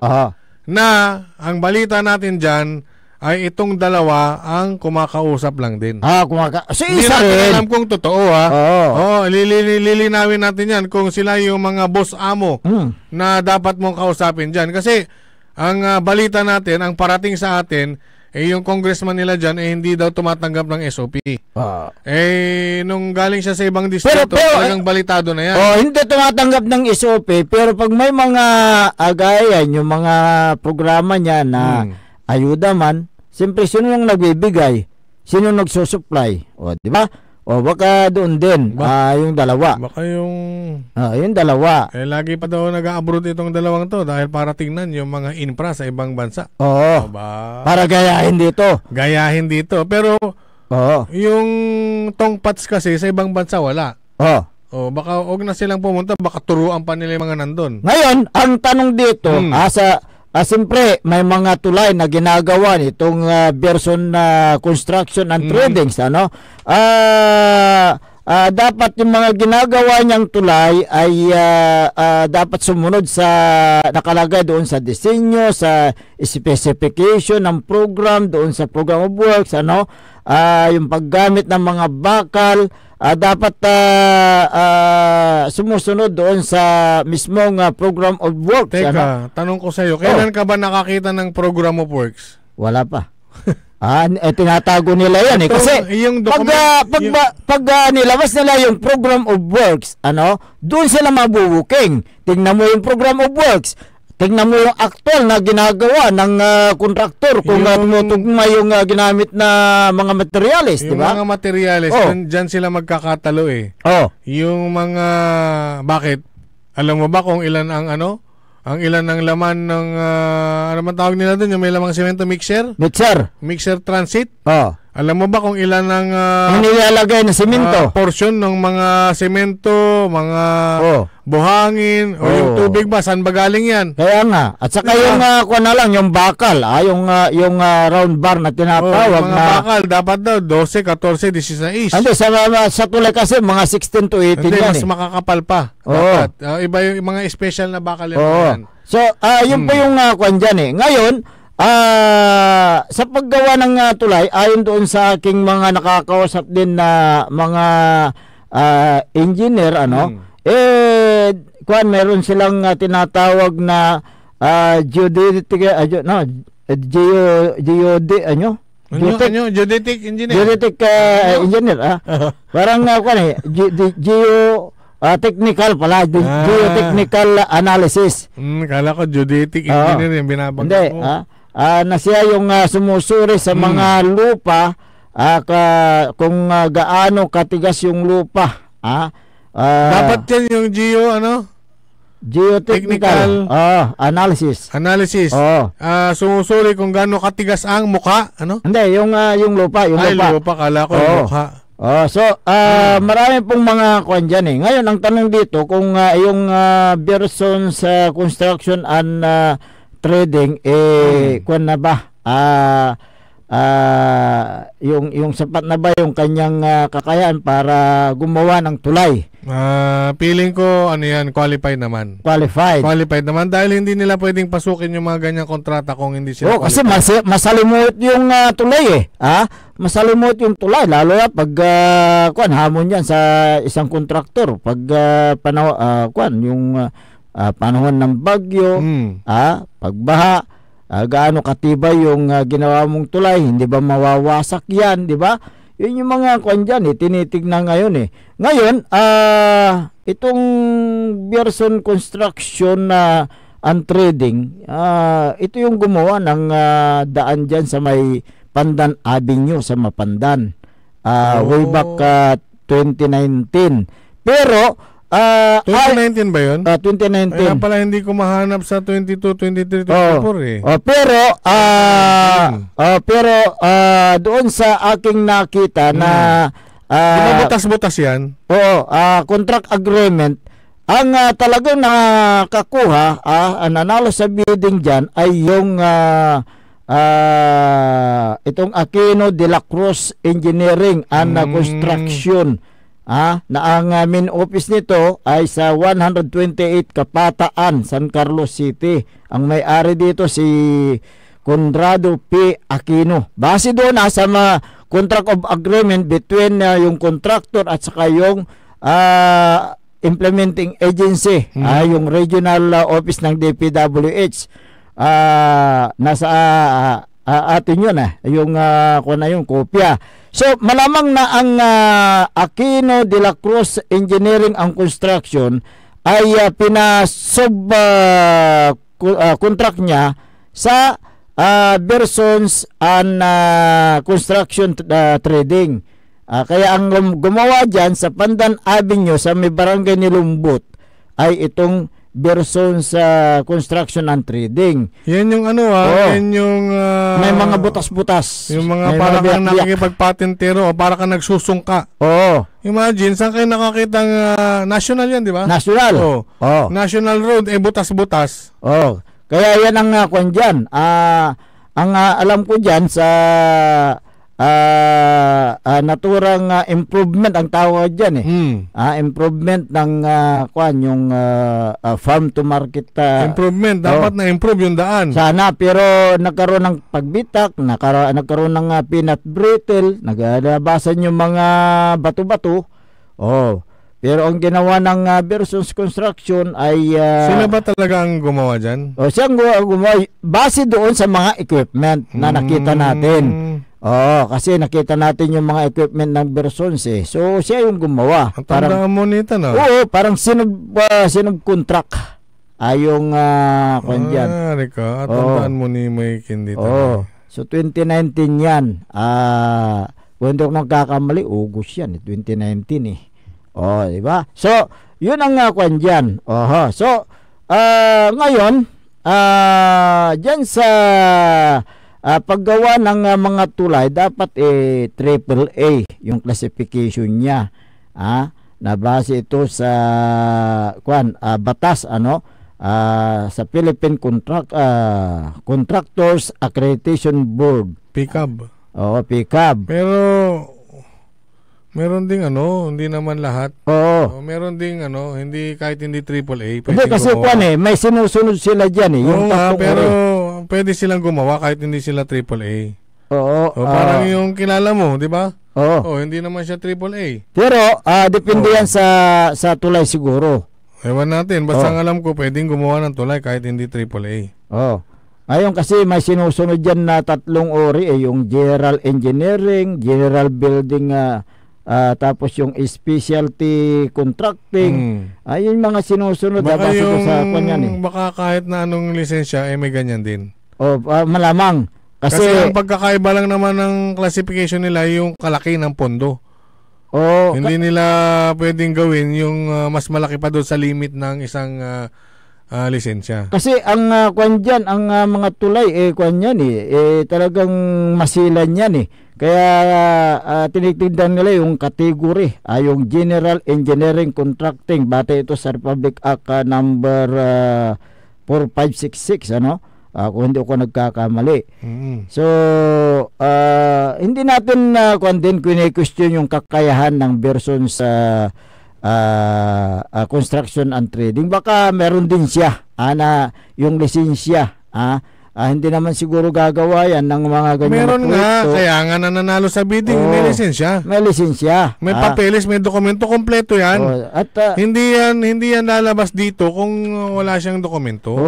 Na ang balita natin dyan ay itong dalawa ang kumakausap lang din. So hindi natin alam kung totoo lilinawin natin yan kung sila yung mga boss amo na dapat mong kausapin dyan. Kasi ang balita natin, ang parating sa atin, yung congressman nila dyan, hindi daw tumatanggap ng SOP. Nung galing siya sa ibang distrito, talagang balitado na yan. Hindi tumatanggap ng SOP, pero pag may mga agayan, yung mga programa niya na ayuda man, siyempre sino yung nagbibigay? Sino nagsusupply? Di ba? Baka doon din, yung dalawa. Baka yung dalawa. Lagi pa daw nag-abroad itong dalawang to dahil para tingnan yung mga infra sa ibang bansa. Para gayahin dito. Pero yung tongpats kasi sa ibang bansa wala. Baka huwag na silang pumunta, baka turuan pa nila yung mga nandun. Ngayon, ang tanong dito, siyempre, may mga tulay na ginagawa nitong Berson Construction and Tradings, dapat yung mga ginagawa niyang tulay ay dapat sumunod sa nakalagay doon sa disenyo, sa specification ng program, doon sa program of works, yung paggamit ng mga bakal, dapat sumusunod doon sa mismong program of works. Teka, tanong ko sa iyo, kailan ka ba nakakita ng program of works? Wala pa. Tinatago nila yan kasi pag nilabas nila yung program of works, doon sila mabubuking. Tingnan mo yung program of works. Tingnan mo yung actual na ginagawa ng kontraktor kung tumutugma yung ginamit na mga materials, di ba? Yung mga materials, dyan sila magkakatalo Yung mga, bakit? Alam mo ba kung ilan ang ang ilan ng laman ng, ano man tawag nila doon, yung may lamang semento mixer? Mixer transit? Alam mo ba kung ilan ang nilalagay na semento? Portion ng mga semento, mga buhangin, o yung tubig ba? Saan ba galing yan? Kaya nga. At saka yung yung bakal, yung round bar na tinatawag mga bakal, dapat daw 12, 14, 16. Hindi, sa tulay kasi mga 16 to 18 hindi, yan. Mas makakapal pa. Dapat. Iba yung mga special na bakal yan. So, yun po yung kwan dyan Ngayon, sa paggawa ng tulay, ayon doon sa aking mga nakakausap din na mga engineer, meron silang tinatawag na geodetic geodetic engineer. Parang technical pala, geotechnical analysis. Kala ko geodetic engineer yung binabanggit mo. Na siya yung sumusuri sa mga lupa, kung gaano katigas yung lupa. Dapat yan yung geotechnical analysis. Sumusuri kung gaano katigas ang mukha, Hindi, yung lupa, lupa, kala ko yung mukha. Marami pong mga kwan dyan Ngayon, ang tanong dito, kung yung Berson sa Construction and Trading, kwan na ba? Yung sapat na ba yung kanyang kakayahan para gumawa ng tulay? Feeling ko qualified naman. Qualified naman dahil hindi nila pwedeng pasukin yung mga ganyang kontrata kung hindi sila kasi masalimuot yung tulay masalimuot yung tulay lalo na pag hamon yan sa isang kontraktor pag panahon ng bagyo, pagbaha, gaano katibay yung ginawa mong tulay, hindi ba mawawasak yan, di ba? Yun yung mga kwan dyan, tinitignan ngayon Ngayon, itong Berson Construction and Trading, ito yung gumawa ng daan dyan sa may Pandan Avenue sa Mapandan. Way back 2019. Pero, 2019 ba yun? 2019. Kaya pala hindi ko mahanap sa 22, 23, 24 Pero doon sa aking nakita na butas-butas yan? Contract agreement, ang talagang nakakuha, nanalo sa bidding dyan ay yung itong Aquino de la Cruz Engineering and Construction. Na ang main office nito ay sa 128 Kapataan, San Carlos City. Ang may-ari dito si Conrado P. Aquino. Base doon sa contract of agreement between yung contractor at saka yung implementing agency, yung regional office ng DPWH. Nasa atin yun yung kung na yung kopya. So malamang na ang Aquino de la Cruz Engineering and Construction ay pinasob contract niya sa Bersons and Construction Trading. Kaya ang gumawa dyan sa Pandan Avenue sa may barangay ni Lumbut ay itong Bersons Construction and Trading. Yan yung yan yung may mga butas-butas. Yung mga para kang nakikipagpatentero o para kang nagsusungka. Oo. Imagine, saan kayo nakakitang national yan, di ba? National. Oo. National road, butas-butas. Oo. Kaya yan ang kwan dyan. Ang alam ko dyan sa naturang improvement ang tawag dyan improvement ng yung farm to market improvement, dapat na improve yung daan sana, pero nagkaroon ng pagbitak, nagkaroon ng peanut brittle, naglabasan yung mga bato-bato. Pero ang ginawa ng Bersons Construction ay sila ba talaga ang gumawa dyan? Siyang gumawa base doon sa mga equipment na nakita natin. Kasi nakita natin yung mga equipment ng Bersons So siya yung gumawa. Ang tandaan mo nito, no? Oo, parang sinub-contract yung kanya. Rika, tandaan mo ni Mike dito. So 2019 yan. Kung hindi ako nagkakamali, August yan, 2019 diba? So yun ang kwan dyan. So ngayon dyan sa paggawa ng mga tulay, dapat AAA yung classification niya. Na base ito sa batas sa Philippine Contractors Accreditation Board. PCAB. PCAB. Pero meron ding hindi naman lahat. Meron ding hindi kahit hindi AAA. Hindi kasi may sinusunod sila diyan yung pero pwede silang gumawa kahit hindi sila AAA. Parang yung kilala mo, di ba? Hindi naman siya AAA. Pero depende yan sa tulay siguro. Ewan natin, basta alam ko pwedeng gumawa ng tulay kahit hindi AAA. Ngayon kasi may sinusunod dyan na 3 uri yung General Engineering, General Building, tapos yung Specialty Contracting. Yung mga sinusunod baka sa kanyan baka kahit na anong lisensya may ganyan din. Malamang. Kasi ang pagkakaiba lang naman ng classification nila yung kalaki ng pondo. Hindi nila pwedeng gawin yung mas malaki pa doon sa limit ng isang lisensya. Kasi ang kwan dyan, ang mga tulay kwan yan talagang masilan yan Kaya tinitignan nila yung category, yung General Engineering Contracting, bate ito sa Republic Act number 4566 kung hindi ako nagkakamali. So hindi natin question yung kakayahan ng Bersons Construction and Trading. Baka meron din siya na yung lisensya. Hindi naman siguro gagawa yan ng mga ganyan. Meron nga, kaya nga nananalo sa bidding. May lisensya. May lisensya. May papeles, may dokumento, kompleto yan. Hindi yan lalabas dito kung wala siyang dokumento.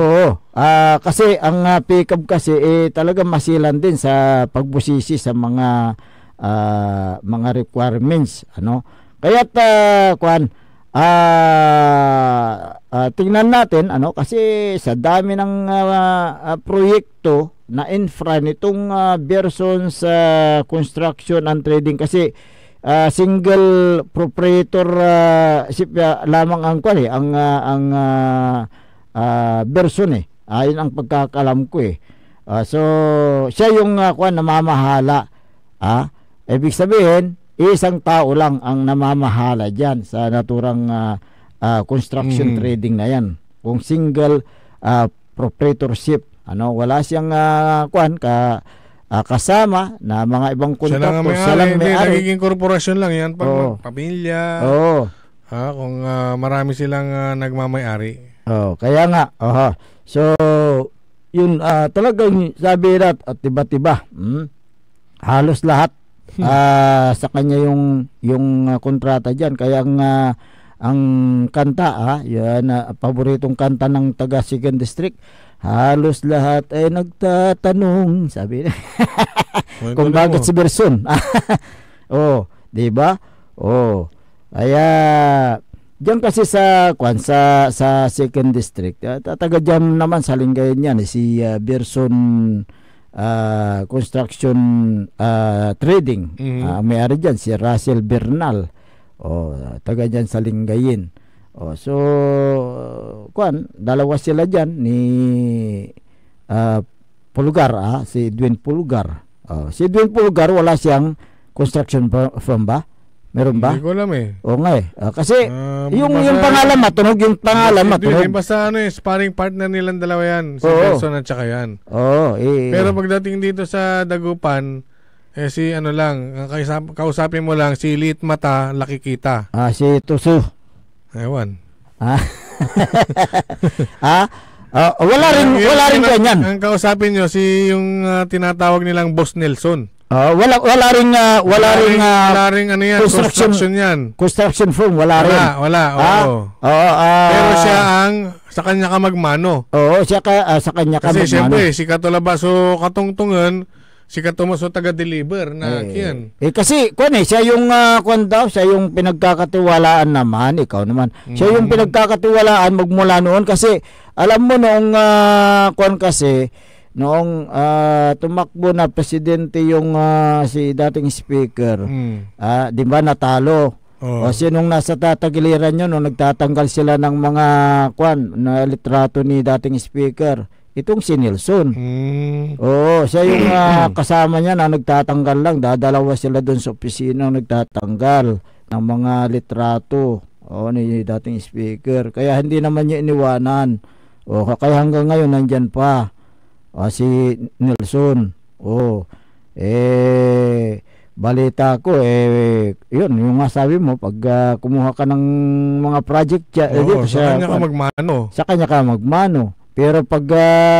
Kasi ang PCAB kasi talagang masilan din sa pagbusisi sa mga requirements. Kaya't tingnan natin kasi sa dami ng proyekto na infra nitong Bersons Construction and Trading, kasi single proprietorship lamang ang Berson ayun ang pagkakalam ko so siya yung namamahala. Ibig sabihin isang tao lang ang namamahala dyan sa naturang construction trading na yan. Kung single proprietorship, wala siyang kasama na mga ibang kontraktor. Siya lang may-ari. Nagiging korporasyon lang yan pag pamilya. Kung marami silang nagmamay-ari. Kaya nga. So yun talagang sabi at tiba-tiba halos lahat sa kanya yung kontrata diyan. Kaya ang kanta yan paboritong kanta ng taga 2nd District, Halos lahat ay nagtatanong, sabi niya. Kung bakit si Berson. Oh, 'di ba? Oh. Kaya diyan kasi sa second district, taga diyan naman sa Lingayen yan si Berson Construction Trading. May-ari diyan si Russell Bernal. Oh, taga diyan sa Lingayen. Oh, so dalawa sila diyan ni Pulgar, si Edwin Pulgar. Oh, si Edwin Pulgar wala siyang construction firm ba? Meron ba? Hindi ko alam eh. Oo nga eh. Kasi yung pangalan matunog, yung pangalan matunog. Basta sparring partner nilang dalawa yan. Si Nelson at saka yan. Oo. Pero pagdating dito sa Dagupan, si ano lang, kausapin mo lang, si Liit Mata, Laki Kita. Si Tusu. Ewan. Wala rin ganyan. Ang kausapin nyo, yung tinatawag nilang Boss Nelson. Wala ring ano yan, construction yan. Construction firm, wala rin. Wala. Pero siya sa kanya ka magmano. Oo, sa kanya ka magmano. Kasi siyempre, si Katulabaso katungtungan, si Katumaso taga-deliver na yan. Kasi siya yung siya yung pinagkakatiwalaan naman, ikaw naman. Siya yung pinagkakatiwalaan magmula noon kasi alam mo noong noong tumakbo na presidente yung si dating speaker, di ba natalo? O sinong nasa tatagiliran nyo nung nagtatanggal sila ng mga na litrato ni dating speaker? Itong si Nelson. Oo, siya yung kasama niya na nagtatanggal lang. Dadalawa sila doon sa opisina nagtatanggal ng mga litrato ni dating speaker. Kaya hindi naman niya iniwanan. Kaya hanggang ngayon nandyan pa. Si Nelson. Balita ko yun yung sabi mo pag kumuha ka ng mga project dito sa kanya ka magmano. Sa kanya ka magmano. Pero pag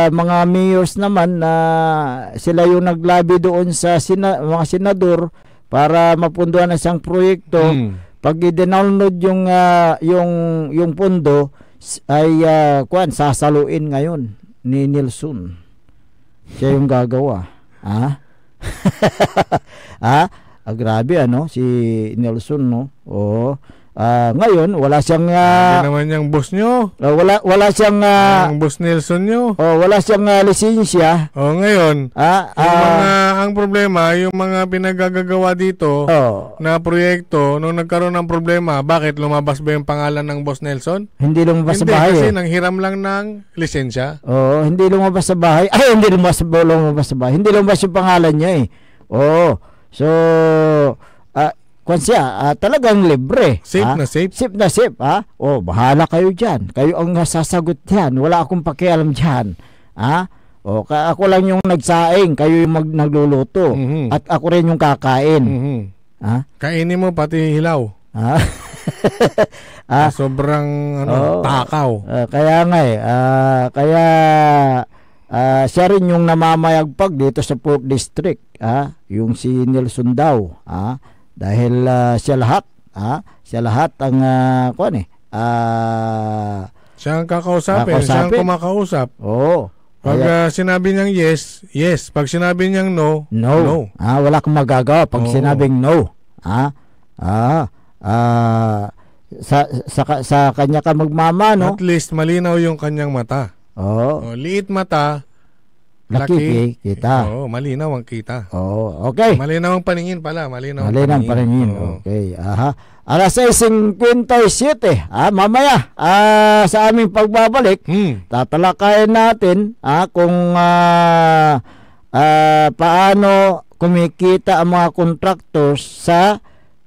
mga mayors naman na sila yung naglabi doon sa mga senador para mapunduhan ng isang proyekto, pag i-download yung pondo ay sasaluin ngayon ni Nelson. Siya yung gagawa. Grabe si Nelson, no? Ngayon wala siyang naman yung boss nyo. Wala siyang yung boss Nelson nyo. Wala siyang lisensya. Ngayon ang problema, yung mga pinagagagawa dito na proyekto, nung nagkaroon ng problema, bakit lumabas ba yung pangalan ng boss Nelson? Hindi lumabas sa bahay. Kasi nanghiram lang ng lisensya. Hindi lumabas sa bahay. Hindi lumabas sa bahay. Hindi lumabas yung pangalan niya eh. So siya, talagang libre. Safe na safe. Safe na safe, bahala kayo dyan. Kayo ang sasagot dyan. Wala akong pakialam dyan. Ako lang yung nagsaing. Kayo yung nagluluto. At ako rin yung kakain. Kainin mo pati hilaw. Sobrang takaw. Kaya nga kaya siya rin yung namamayagpag dito sa Port District. Yung si Nelson daw. Dahil siya lahat ang siya ang kakausapin, siya ang kumakausap. Pag sinabi niyang yes. Pag sinabi niyang no. Wala kang magagawa pag sinabing no. Sa kanya ka magmamano. At least malinaw yung kanyang mata. Liit mata, laki kita. Malinaw ang kita. Okay. Malinaw ang paningin pala. Malinaw ang paningin. Okay. 6:57. Mamaya sa aming pagbabalik, tatalakayin natin kung paano kumikita ang mga contractors sa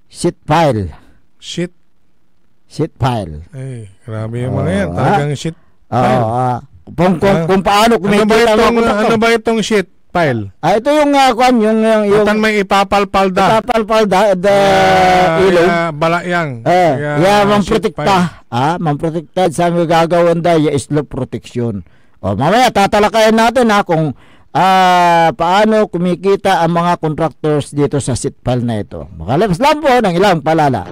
sheet pile. Sheet pile. Grabe yung mga yan. Talagang sheet pile. Kung paano kumikita ano ba itong sheet pile? Ito yung Atan may ipapalpalda. Ilog. Balayang. Mamprotekta. Mamprotekta sa mga gagawin dahil slope protection. Mamaya tatalakayan natin kung paano kumikita ang mga contractors dito sa sheet pile na ito. Makalabas lang po ng ilang palala.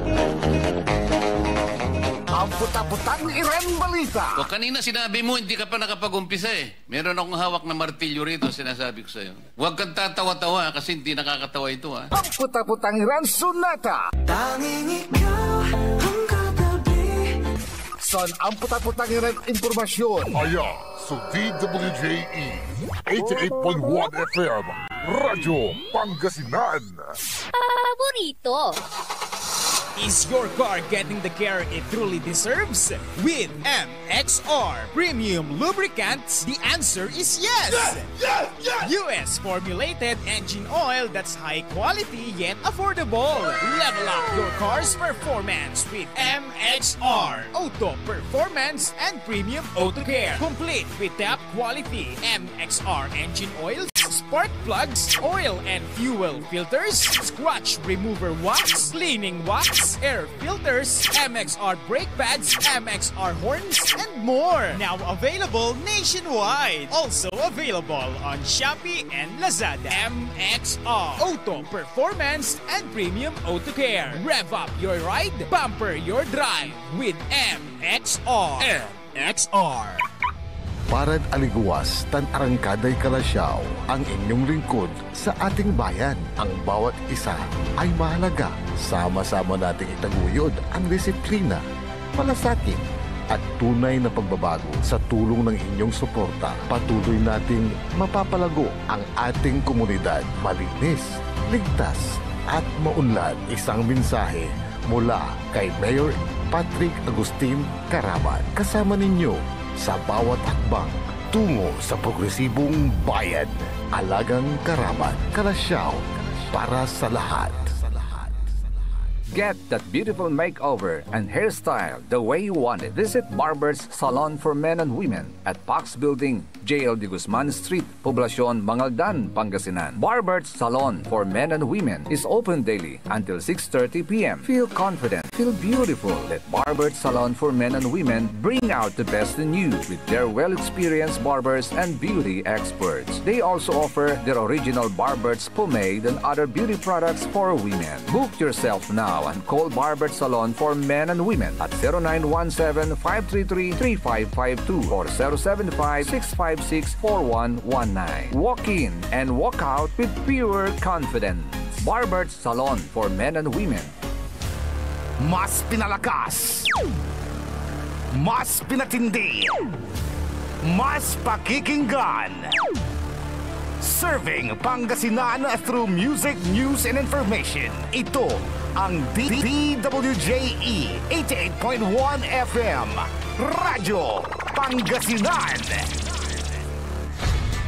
Ang puta-putang Iren Balita. O kanina sinabi mo, hindi ka pa nakapag-umpisa eh. Meron akong hawak na martilyo rito, sinasabi ko sa'yo. Huwag kang tatawa-tawa kasi hindi nakakatawa ito ha. Ang puta-putang Iren Sunata. Tanging ikaw ang katabi. Son ang puta-putang Iren Impormasyon. Aya sa DWJE 88.1 FM Radyo Pangasinan. Paborito. Is your car getting the care it truly deserves? With MXR Premium Lubricants, the answer is yes! US formulated engine oil that's high quality yet affordable. Level up your car's performance with MXR Auto Performance and Premium Auto Care. Complete with top quality MXR engine oil, spark plugs, oil and fuel filters, scratch remover wax, cleaning wax, air filters, MXR brake pads, MXR horns, and more. Now available nationwide. Also available on Shopee and Lazada. MXR Auto Performance and Premium Auto Care. Rev up your ride, bumper your drive with MXR. MXR. Parad aliguas, tan arangkaday kalasyaw, ang inyong lingkod sa ating bayan. Ang bawat isa ay mahalaga. Sama-sama nating itaguyod ang disiplina, malasakit at tunay na pagbabago. Sa tulong ng inyong suporta, patuloy nating mapapalago ang ating komunidad. Malinis, ligtas at maunlad. Isang mensahe mula kay Mayor Patrick Agustin Caraman. Kasama ninyo sa bawat hakbang tungo sa progresibong bayan. Alagang Caraman, Kalasyaw, para sa lahat. Get that beautiful makeover and hairstyle the way you want it. Visit Barber's Salon for Men and Women at Pax Building, JL de Guzman Street, Poblacion, Mangaldan, Pangasinan. Barber's Salon for Men and Women is open daily until 6:30 p.m. Feel confident, feel beautiful. Let Barber's Salon for Men and Women bring out the best in you with their well-experienced barbers and beauty experts. They also offer their original Barber's pomade and other beauty products for women. Book yourself now and call Barber Salon for Men and Women at 0917-533-3552 or 075-656-4119. Walk in and walk out with pure confidence. Barber Salon for Men and Women. Mas pinalakas, mas pinatindi, mas pakikinggan. Serving Pangasinan through music, news, and information. Ito ang DWJE 88.1 FM Radyo Pangasinan.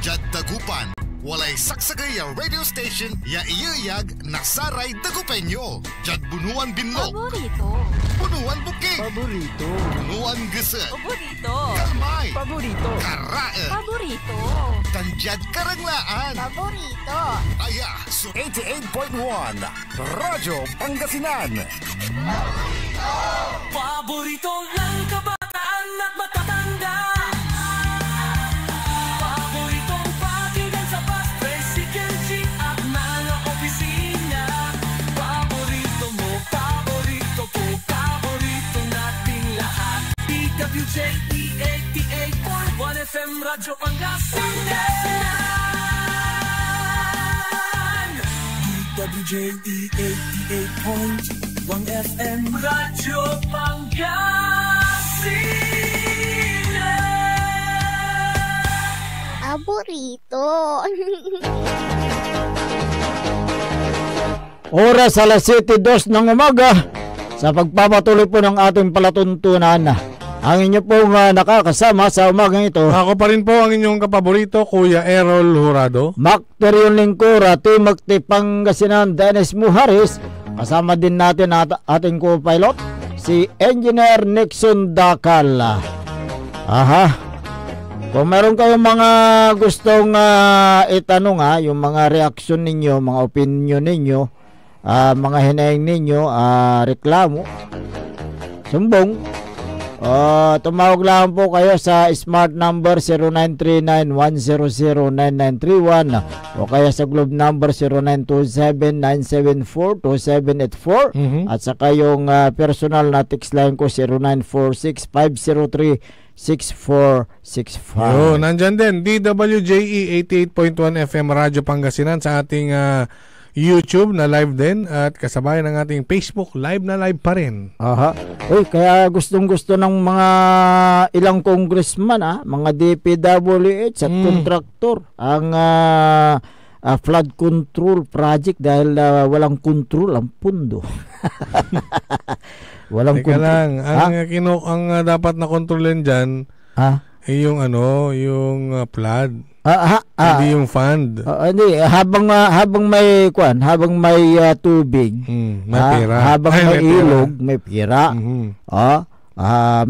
Jad Dagupan, walay saksagay a radio station ya iyayag nasaray Dagupenyo. Jad Bunuan Binlog. Paborito. Bunuan Bukid. Paborito. Bunuan Gese. Paborito. Kalmay. Paborito. Karae. Paborito. Tanjad Karanglaan. Paborito. Aya, so 88.1 Radyo Pangasinan. Paborito ng kabataan at matatanda. Paboritong pakinggan sa bus, tricycle, jeep at mga opisina. Paborito mo, paborito ko, paborito nating lahat. DWJE 88.1 FM Radyo Pangasinan. DWJE 88.1 FM Radyo Pangasinan. Paborito. Oras alas 7:02 ng umaga sa pagpapatuloy po ng ating palatuntunan. Ang inyo pong nakakasama sa umagang ito. Ako pa rin po ang inyong kapaborito, Kuya Errol Jurado. Macterion Lingkura, Timothy Pangasinan, Dennis Muharis. Kasama din natin ating co-pilot, si Engineer Nixon Dakal. Aha. Kung meron kayong mga gustong itanong, yung mga reaksyon ninyo, mga opinion ninyo, mga hinaing ninyo, reklamo, sumbong, Tumawag lang po kayo sa smart number 0939-100-9931 o kaya sa globe number 0927-974-2784 at saka yung personal na text line ko 0946-503-6465. Nandyan din DWJE 88.1 FM Radyo Pangasinan sa ating YouTube na live din at kasabayan ng ating Facebook live na live pa rin. Kaya gustong-gusto ng mga ilang congressman, mga DPWH at kontraktor ang flood control project dahil walang control ang pundo. Walang Teka control. lang, ang dapat na kontrolin diyan yung yung flood. Hindi yung fund. Hindi, habang may tubig, may pera. Habang may ilog, may pera.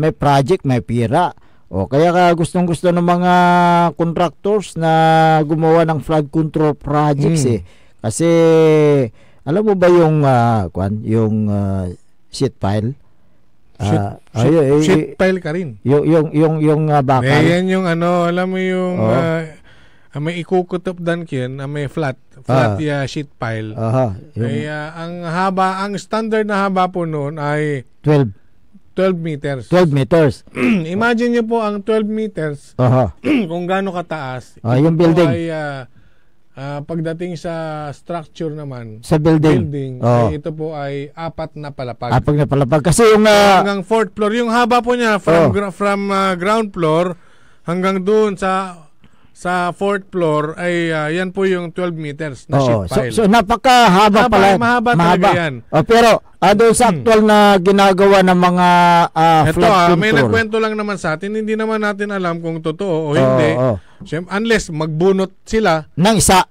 May project, may pera. Kaya gustong-gusto ng mga contractors na gumawa ng flood control projects Kasi alam mo ba yung sheet pile? Sheet pile ka rin. Yung bakal. Yan yung alam mo yung may ikukutop dan kin, may flat sheet pile. Ang standard na haba po noon ay 12 meters. 12 meters. Imagine niyo po ang 12 meters kung gaano kataas. Yung building. Ay, pagdating sa structure naman, sa building, ay ito po ay 4 na palapag. 4 na palapag. Kasi yung hanggang 4th floor, yung haba po niya from ground floor hanggang doon sa 4th floor ay yan po yung 12 meters na sheet pile. So napakahaba pala. Mahaba talaga yan. Pero doon sa actual na ginagawa ng mga flood control. May nagkwento lang naman sa atin, hindi naman natin alam kung totoo o hindi. Unless magbunot sila ng isa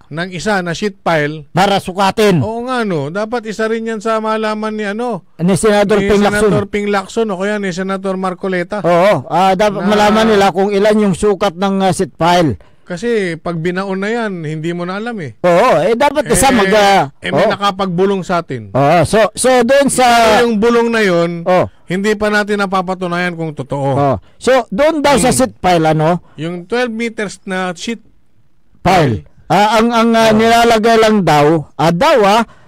na sheet pile para sukatin. Oo nga dapat isa rin yan sa malaman ni ni Senador Ping Lacson o kaya ni Senator Marcoleta. Dapat malaman nila kung ilan yung sukat ng sheet pile. Kasi pag binaon na yan, hindi mo na alam dapat isa may nakapagbulong sa atin. So doon sa yung bulong na yon, hindi pa natin napapatunayan kung totoo. So doon daw sa sheet pile yung 12 meters na sheet pile. Ang nilalagay lang daw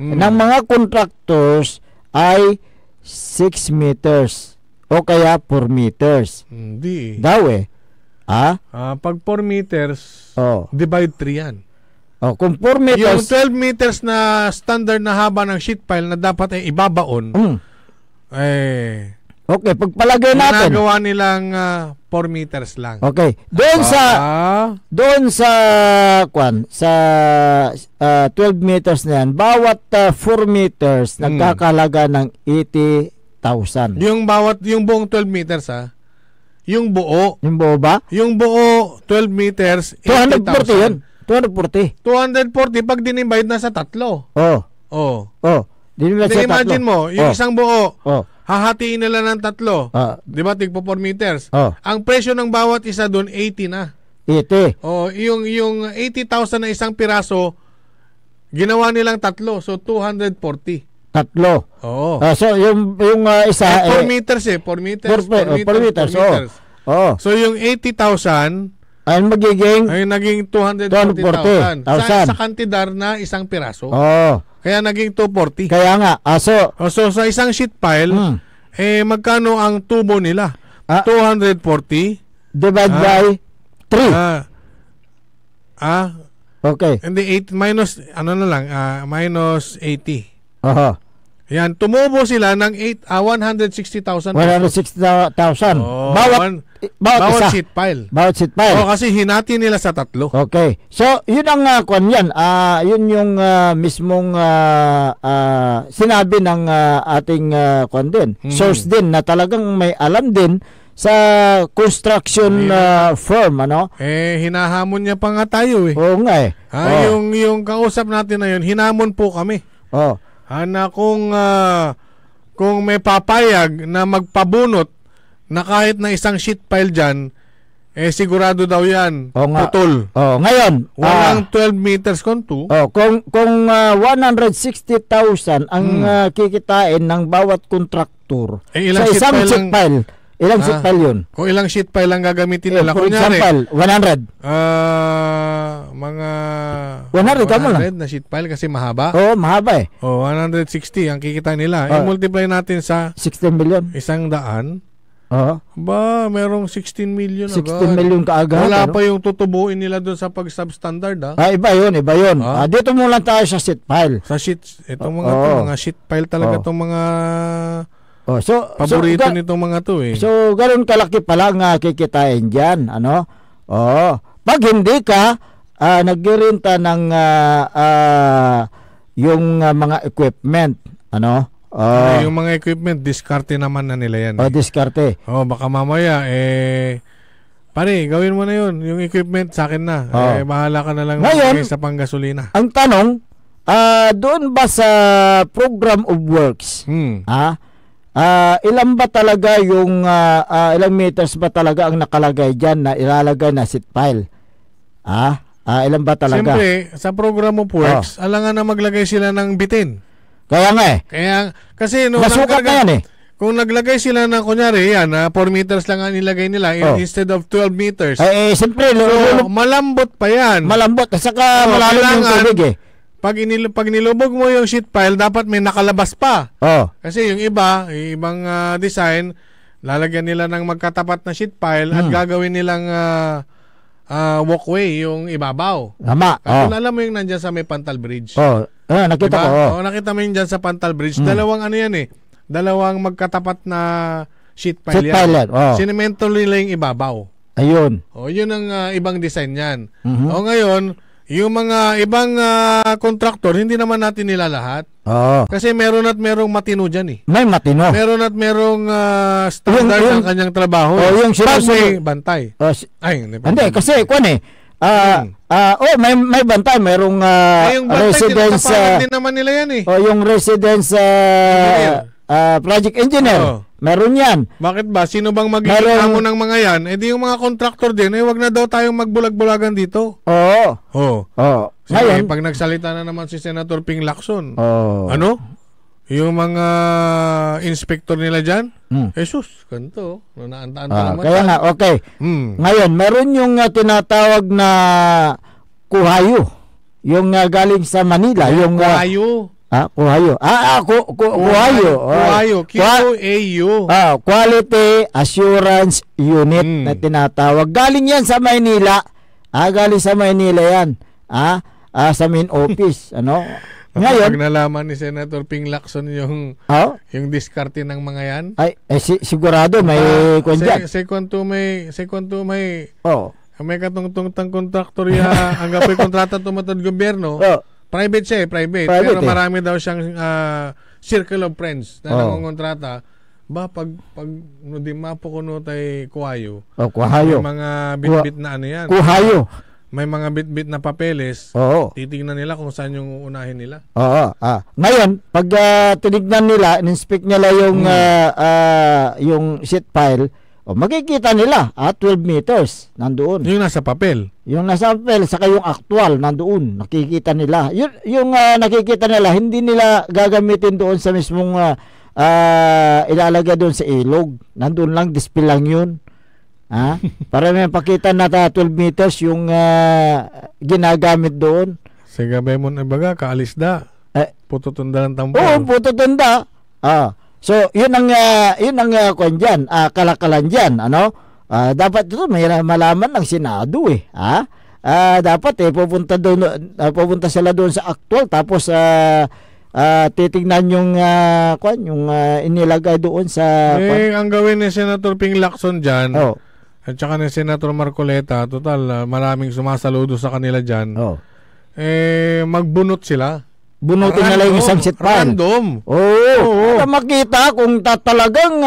ng mga contractors ay 6 meters o kaya 4 meters. Hindi. Daw pag 4 meters, divide 3 yan. Kung 4 meters... Yung 12 meters na standard na haba ng sheet pile na dapat ay ibabaon, okay, pagpalagay natin. Ginagawa nilang 4 meters lang. Okay. Doon sa 12 meters na yan, bawat 4 meters nagkakalaga ng 80,000. Yung buong 12 meters Yung buo. Yung buo ba? Yung buo 12 meters 240 yun. 240 pag dinivide na sa 3. Imagine mo, yung isang buo, hahatiin nila ng 3. Di ba, tigpo 4 meters. Ang presyo ng bawat isa doon 80 na. 80. Yung 80,000 na isang piraso, ginawa nilang 3. So 240. 3. So yung isa 4 meters 4 meters. 4 meters. So yung 80,000 ay naging 240,000 sa kantidad na isang piraso. Kaya naging 240. Kaya nga. So sa isang sheet pile, magkano ang tubo nila? 240 divide by 3. Okay. Hindi 8 minus minus 80. Yan, tumubo sila ng 160,000. 160,000. Bawat sheet pile. Bawat sheet pile. Kasi hinati nila sa 3. Okay. So, yun ang yan. Yun yung mismong sinabi ng ating din. Source din na talagang may alam din sa construction firm, hinahamon niya pa nga tayo Oo nga yung kausap natin na yun, hinamon po kami. Na kung may papayag na magpabunot na kahit na isang sheet pile dyan, sigurado daw yan putol. Ngayon, walang 12 meters kung 2. Kung 160,000 ang kikitain ng bawat kontraktor sa isang sheet pile, Ilang sheet pile yun? Kung ilang sheet pile lang gagamitin nila. For Kunyari, example, 100. Mga 100 ka mo lang. 100 na sheet pile kasi mahaba. Oo, mahaba eh. 160 ang kikita nila. I-multiply natin sa 16 million. 100. Oo. Ba, merong 16 million 16 agad. million kaagad. Wala ano? pa yung tutubuin nila doon sa pag-substandard. Iba yun. Dito mo lang tayo sa sheet pile. Sa sheets, itong mga sheet pile talaga itong mga paborito nitong mga to eh. So, ganoon kalaki pala nga kikitain dyan. Ano? Pag hindi ka nagrenta ng yung mga equipment, ano? Yung mga equipment, diskarte naman na nila yan. Diskarte. Baka mamaya, pare, gawin mo na yun. Yung equipment sa akin na. Bahala ka na lang ngayon, sa panggasolina. Ang tanong, doon ba sa program of works, ilan ba talaga yung, ilang meters ba talaga ang nakalagay dyan na ilalagay na sheet pile? Ilan ba talaga? Siyempre, sa program of works, alangan na maglagay sila ng bitin. Kaya nga eh. Kasi nasukat na yan eh. Kung naglagay sila ng, kunyari, 4 meters lang ang nilagay nila instead of 12 meters. Siyempre, malambot pa yan. Malambot. At saka malalim yung tubig eh. Pag nilubog mo yung sheet pile, dapat may nakalabas pa. Kasi yung ibang design, lalagyan nila ng magkatapat na sheet pile at gagawin nilang walkway yung ibabaw. Tama. Kung alam mo yung nandyan sa may Pantal Bridge. Nakita ko. Nakita mo yung dyan sa Pantal Bridge. Dalawang ano yan eh. Dalawang magkatapat na sheet pile yan. Sinemento nila yung ibabaw. Ayun. Yun ang ibang design yan. Ngayon, yung mga ibang kontraktor, hindi naman natin nila lahat. Kasi meron at merong matino dyan eh. May matino. Meron at merong standard ng kanyang trabaho. Yung may bantay. Hindi, kasi kung may bantay, merong residence. Hindi naman nila yan eh. Yung residence project engineer. Meron yan. Bakit ba? Sino bang magiging amo ng mga yan? Di yung mga contractor din, wag na daw tayong magbulag-bulagan dito. Ngayon, pag nagsalita na naman si Senator Ping Lacson, yung mga inspector nila dyan, Jesus, ganito. Naanta-anta naman. Kaya nga, okay. Ngayon, meron yung tinatawag na kuhayo. Yung galing sa Manila. Yung kuhayo. Kuhayo. Kuhayo. QAU. Quality Assurance Unit na tinatawag. Galing yan sa Maynila. Galing sa Maynila yan. Sa main office. Ngayon, pag nalaman ni Senator Ping Lacson yung diskarte ng mga yan, sigurado may kundyan. Second to may may katungtong kontraktor ya ang gapoy kontrata tumatod gobyerno. Private siya private. Pero marami daw siyang circle of friends na nangongontrata. Pag di mapo kuno tay kuhayo. Kuhayo. May mga bitbit na ano yan. Kuhayo. May mga bitbit na papeles. Titingnan nila kung saan yung uunahin nila. Ngayon, pag tinignan nila, in-inspect nila yung sheet pile, makikita nila 12 meters nandoon. Yung nasa papel. Yung nasa papel, saka yung actual nandoon, nakikita nila. Yung nakikita nila, hindi nila gagamitin doon sa mismong ilalagay doon sa ilog. Nandoon lang, display lang yun. Para may pakita na 12 meters yung ginagamit doon. Sigabay mo na baga, kaalis da. Pututunda lang tampo. Pututunda. So, yun ang kwan dyan, kalakalan dyan, dapat ito may malaman ng Senado eh. Dapat pupunta sila doon sa actual, tapos titignan yung inilagay doon sa ang gawin ni Senator Ping Lacson dyan, at saka ni Senator Marcoleta, total, maraming sumasaludo sa kanila dyan, magbunot sila. Bunutin nila yung isang sheet pile. Random. Para makita kung talagang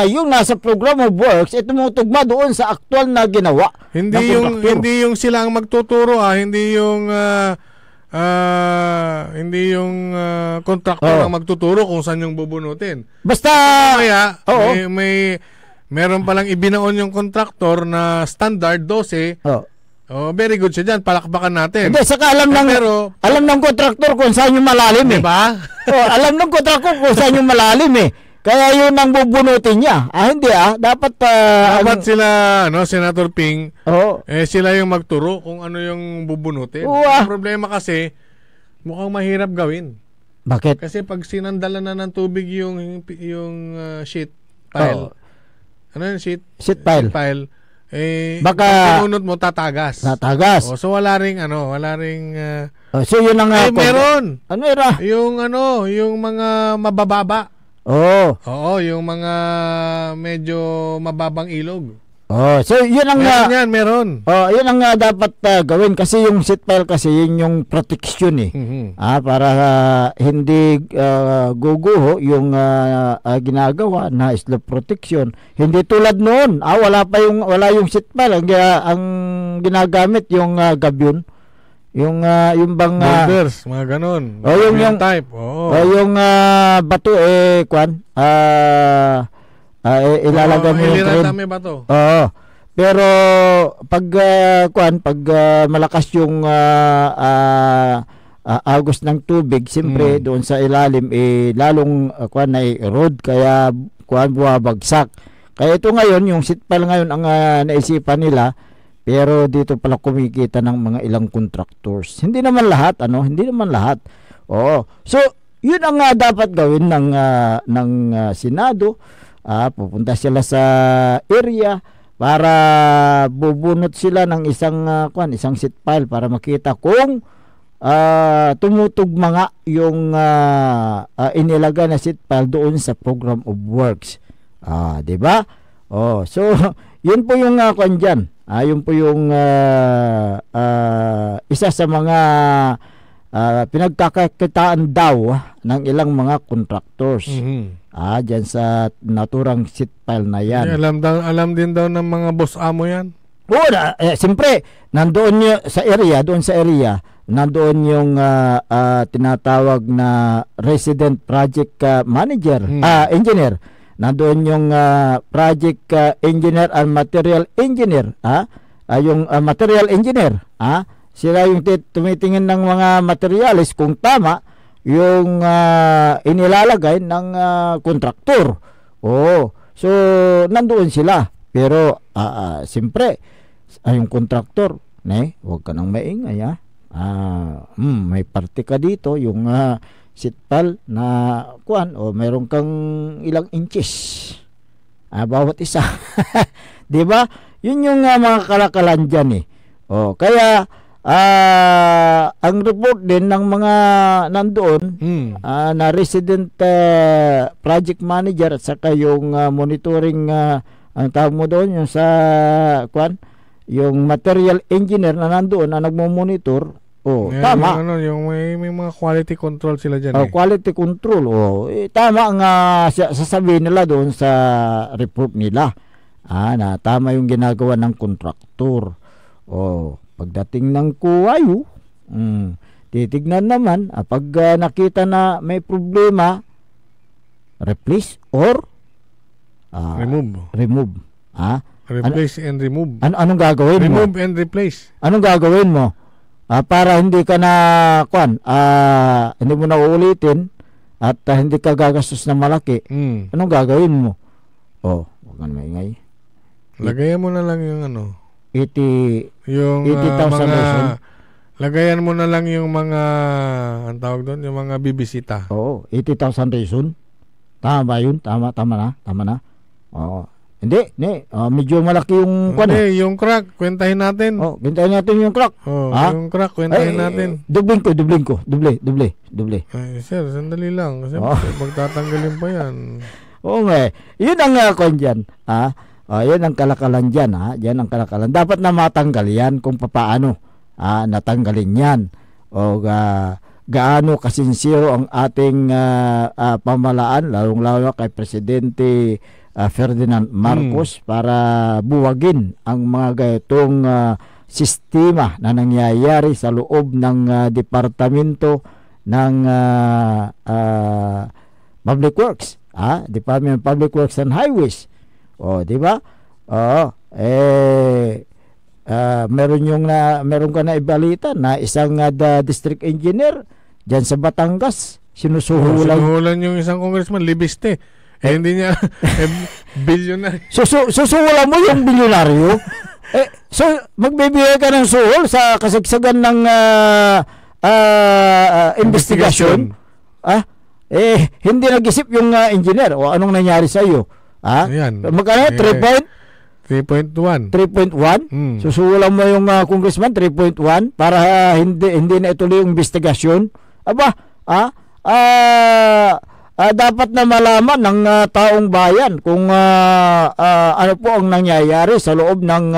yung nasa program of works, tumutugma doon sa actual na ginawa. Hindi yung sila ang magtuturo, hindi yung contractor ang magtuturo kung saan yung bubunutin. Basta meron palang ibinaon yung contractor na standard 12. Very good siya dyan. Palakpakan natin. Hindi, saka alam ng kontraktor kung saan yung malalim diba? Alam ng kontraktor kung saan yung malalim Kaya yun ang bubunutin niya. Hindi dapat dapat sila Senator Ping, sila yung magturo kung ano yung bubunutin. Ang problema kasi mukhang mahirap gawin. Bakit? Kasi pag sinandala na ng tubig yung sheet pile. Ano yung sheet pile? Baka pinunot mo tatagas. So wala ring so yun ang meron. Ano era? Yung mga mabababa. Oo, yung mga medyo mababang ilog. So yun ang meron. Yun ang dapat gawin kasi yung seat pile kasi yun yung protection para hindi guguho yung ginagawa na slope protection. Hindi tulad noon, wala yung seat pile, ang ginagamit yung gabion. Yung bang boulders, mga ganun. Yung type. Yung bato ilalagay mo yung crane. Bato. Pero pag malakas yung agos ng tubig, siyempre doon sa ilalim lalong na-erode kaya buwabagsak. Kaya ito ngayon, yung seat pile ngayon ang naisipan nila. Pero dito pala kumikita ng mga ilang contractors. Hindi naman lahat, hindi naman lahat. So, yun ang dapat gawin ng Senado. Pupunta sila sa area para bubunot sila ng isang seat pile para makita kung tumutugma nga yung inilagay na seat pile doon sa program of works. 'Di ba? So, yun po yung dyan. Yun po yung isa sa mga pinagkakakitaan daw ng ilang mga contractors. Dyan sa naturang seat pile na yan. Alam din daw ng mga boss amo yan. Siyempre, nandoon sa area, nandoon yung tinatawag na resident project manager, engineer. Nandoon yung project engineer and material engineer. Yung material engineer. Sila yung tumitingin ng mga materials kung tama yung inilalagay ng kontraktor. So nandoon sila. Pero siyempre, yung kontraktor, huwag ka nang maingay. May parte ka dito, yung seat pile na meron kang ilang inches bawat isa. 'Di ba? Yun yung mga kalakalan diyan kaya ang report din ng mga nandoon na resident project manager at saka yung monitoring ang tawag mo doon yung sa yung material engineer na nandoon na nagmo-monitor. Tama. Yung may mga quality control sila dyan. Quality control. Tama ang sasabihin nila doon sa report nila. Na tama yung ginagawa ng kontraktor. Pagdating ng kuwayo, titignan naman, pag nakita na may problema, replace or remove. Replace and remove. Anong gagawin mo? Remove and replace. Anong gagawin mo? Para hindi ka na hindi mo na uulitin at hindi ka gagastos na malaki. Anong gagawin mo? Huwag ka na maingay. Lagayan mo na lang yung 80,000 mga lagayan mo na lang yung mga ang tawag doon, yung mga bibisita. 80,000 reason. Tama ba yun? Tama na. Hindi, medyo malaki yung yung crack, kwentahin natin. Kwentahin natin yung crack. Yung crack, kwentahin natin. Duble. Sir, sandali lang. Kasi magtatanggalin pa yan. Yun ang dyan. Yun ang kalakalan dyan. Yan ang kalakalan. Dapat na matanggal yan kung paano natanggalin yan. Gaano kasinsiro ang ating pamalaan, lalong-lalo kay Presidente Ferdinand Marcos para buwagin ang mga gayotong sistema na nangyayari sa loob ng Departamento ng Public Works, Department of Public Works and Highways. Di ba? Meron ka na ibalita na isang district engineer diyan sa Batangas, sinusuhulan yung isang congressman, libiste. hindi niya billionaire. Susuwala mo yung bilyonaryo. So magbibigay ka ng suhol sa kasagsagan ng investigasyon. Hindi nag-isip yung engineer o anong nangyari sa iyo. Magkano? 3.1. Susuwala mo yung congressman 3.1 para hindi na ituloy yung investigasyon. Dapat na malaman ng taong bayan kung ano po ang nangyayari sa loob ng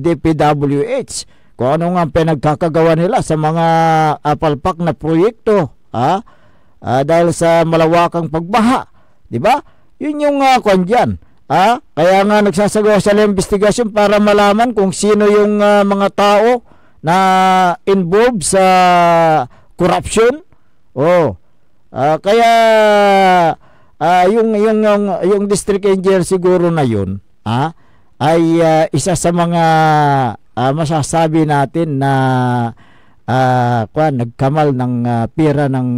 DPWH, kung ano nga pinagkakagawa nila sa mga palpak na proyekto dahil sa malawakang pagbaha, di ba? Yun yung kwan dyan. Kaya nga nagsasagawa sila ng investigasyon para malaman kung sino yung mga tao na involved sa corruption. Kaya yung district engineer siguro na yun ay isa sa mga masasabi natin na nagkamal ng pera ng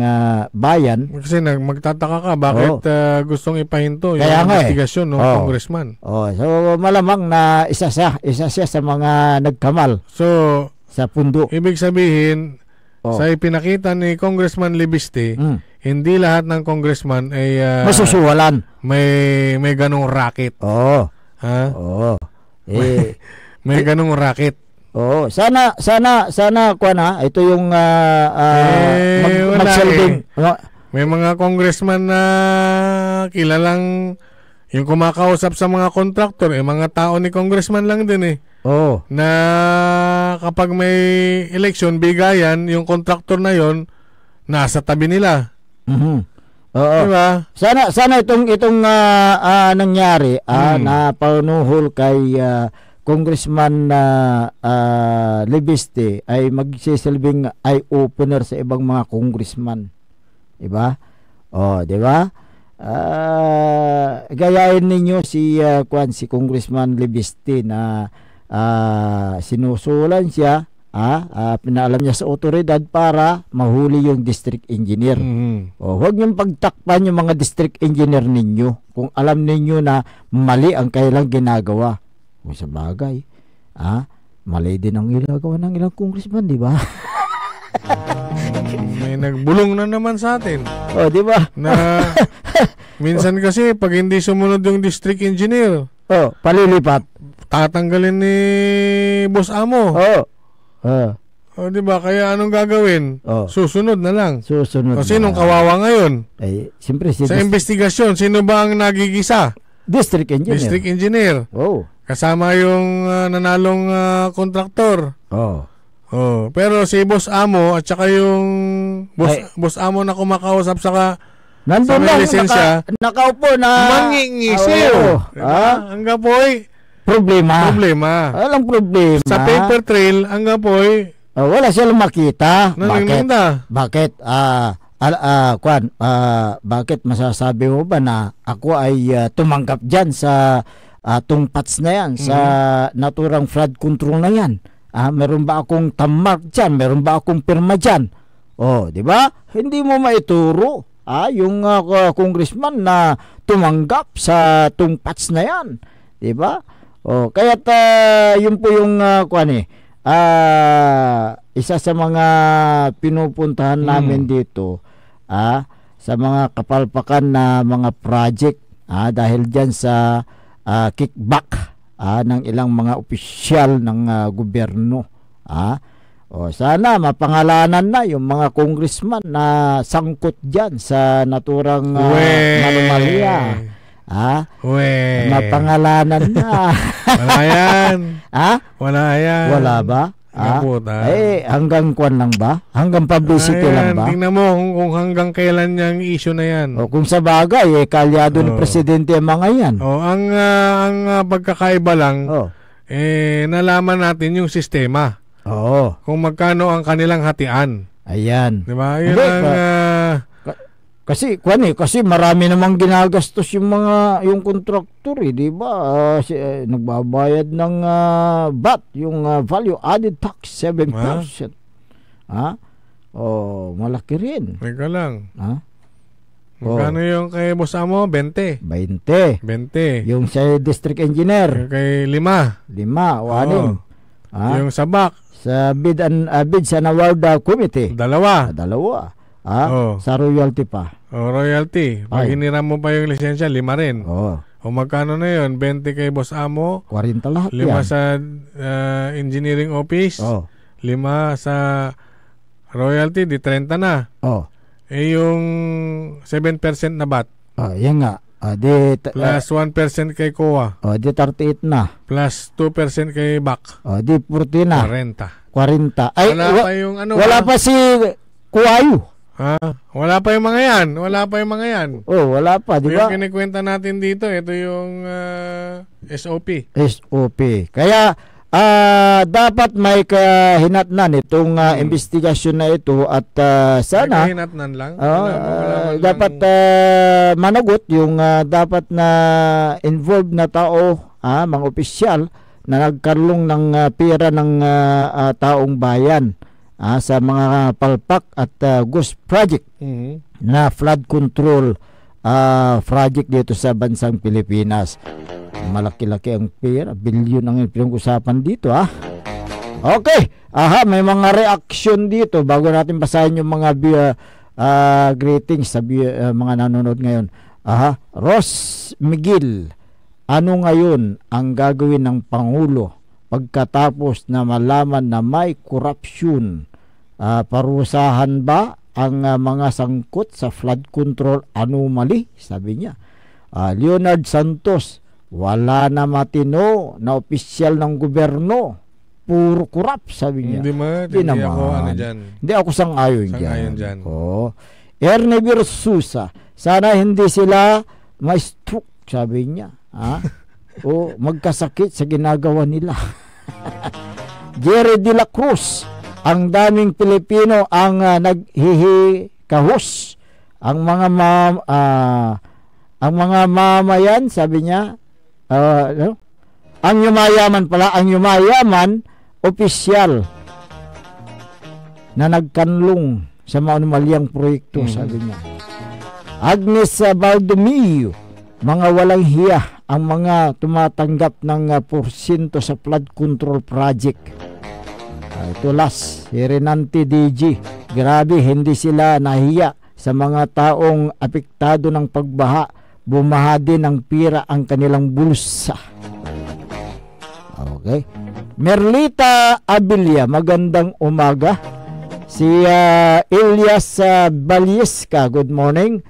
bayan. Kasi magtataka ka bakit gustong ipahinto yung investigasyon ng congressman. So malamang na isa siya sa mga nagkamal sa pundo. Ibig sabihin sa ipinakita ni Congressman Libiste, hindi lahat ng congressman ay masusuwalan. May ganong racket. May ganong racket. Sana ito yung magsilbing. May mga congressman na kilalang yung kumakausap sa mga kontraktor, mga tao ni congressman lang din na kapag may election, bigayan, yung kontraktor na yon nasa tabi nila. Diba? Sana itong nangyari na panuhol kay Congressman Libiste ay magsisilbing eye-opener sa ibang mga congressman. Diba? Diba? Gayahin ninyo si Congressman Libiste na sinusulan siya, pinaalam niya sa otoridad para mahuli yung district engineer. Huwag niyong pagtakpan yung mga district engineer ninyo kung alam ninyo na mali ang kailang ginagawa. Kung sa bagay, mali din ang ginagawa ng ilang congressman, di ba? May nagbulong na naman sa atin. Di ba? Na minsan kasi pag hindi sumunod yung district engineer, palilipat. Tatanggalin ni Boss Amo. Di ba? Kaya anong gagawin? Susunod na lang. Sinong kawawa ngayon? Siyempre, sa investigasyon, sino ba ang nagigisa? District engineer. District engineer. Kasama yung nanalong kontraktor. Pero si Boss Amo at saka yung Boss Amo na kumakausap saka nandun sa may lisensya, nakaupo na mangingisiw. Ang gapoy problema. Walang problema. Sa paper trail, ang gapoy wala silang makita. Bakit? Bakit masasabi mo ba na ako ay tumanggap dyan sa tungpats na yan, sa naturang flood control na yan? Meron ba akong tamark dyan? Meron ba akong pirma dyan? Di ba? Hindi mo maituro yung congressman na tumanggap sa tungpats na yan. Di ba? Kaya't yun po yung isa sa mga pinupuntahan namin dito sa mga kapalpakan na mga project dahil dyan sa kickback ng ilang mga opisyal ng gobyerno. Sana mapangalanan na yung mga congressman na sangkot dyan sa naturang anomalya. Mapangalanan na. Wala yan. Wala yan. Wala ba? Hanggang kwan lang ba? Hanggang publicity lang ba? Tingnan mo kung hanggang kailan yung issue na yan. Kung sa bagay, kalyado ni Presidente ang mga yan. Ang pagkakaiba lang, nalaman natin yung sistema. Kung magkano ang kanilang hatian. Ayan. Diba? Yun ang... Kasi marami namang ginagastos yung kontraktor, di ba? Nagbabayad ng VAT, yung value added tax 7%. Malaki rin. Teka lang. Magkano yung kay boss Amo? 20. 20. Yung sa district engineer. Yung kay 5. 5 o 6. Yung sabak. Sa bid sa award committee. 2. Sa royalty pa. Royalty. Pag hiniram mo pa yung lisensya, 5 rin. O magkano na yun? 20 kay boss Amo. 40 lahat 5 sa engineering office. 5 sa royalty, di 30 na. Yung 7% na bat. Yan nga. Plus 1% kay COA. Di 38 na. Plus 2% kay BAC. Di 40 na. 40. Ay, wala pa yung wala pa si Kuwayo. Wala pa yung mga yan. Wala pa, di ba? Yung kinikwenta natin dito, ito yung SOP. Kaya dapat may kahinatnan itong investigasyon na ito at sana kahinatnan lang. Dapat managot yung dapat na involved na tao, mga opisyal na nagkarlong ng pera ng taong bayan sa mga palpak at ghost project na flood control project dito sa bansang Pilipinas. Malaki-laki ang pera, bilyon ang pinag-usapan dito Okay, may mga reaction dito bago natin basahin yung mga greetings sa mga nanonood ngayon. Ross Miguel, ano ngayon ang gagawin ng Pangulo pagkatapos na malaman na may korupsyon? Parusahan ba ang mga sangkot sa flood control anomaly? Sabi niya. Leonard Santos, wala na matino na opisyal ng gobyerno, puro kurap, sabi niya. Hindi naman. Hindi ako sang-ayon dyan. Ernie Versusa, sana hindi sila ma-stroke, sabi niya. O magkasakit sa ginagawa nila. Jerry De La Cruz, ang daming Pilipino ang naghihikahos. Ang mga mamayan, sabi niya, ang yumayaman opisyal na nagkanlong sa manumalyang proyekto, sabi niya. Agnes Baldomio, mga walang hiya ang mga tumatanggap ng porsyento sa flood control project. Ito last, si Renante DG, grabe, hindi sila nahiya sa mga taong apektado ng pagbaha. Bumaha din ng pira ang kanilang bulsa. Okay. Merlita Abilia, magandang umaga. Si Elias Balieska, good morning.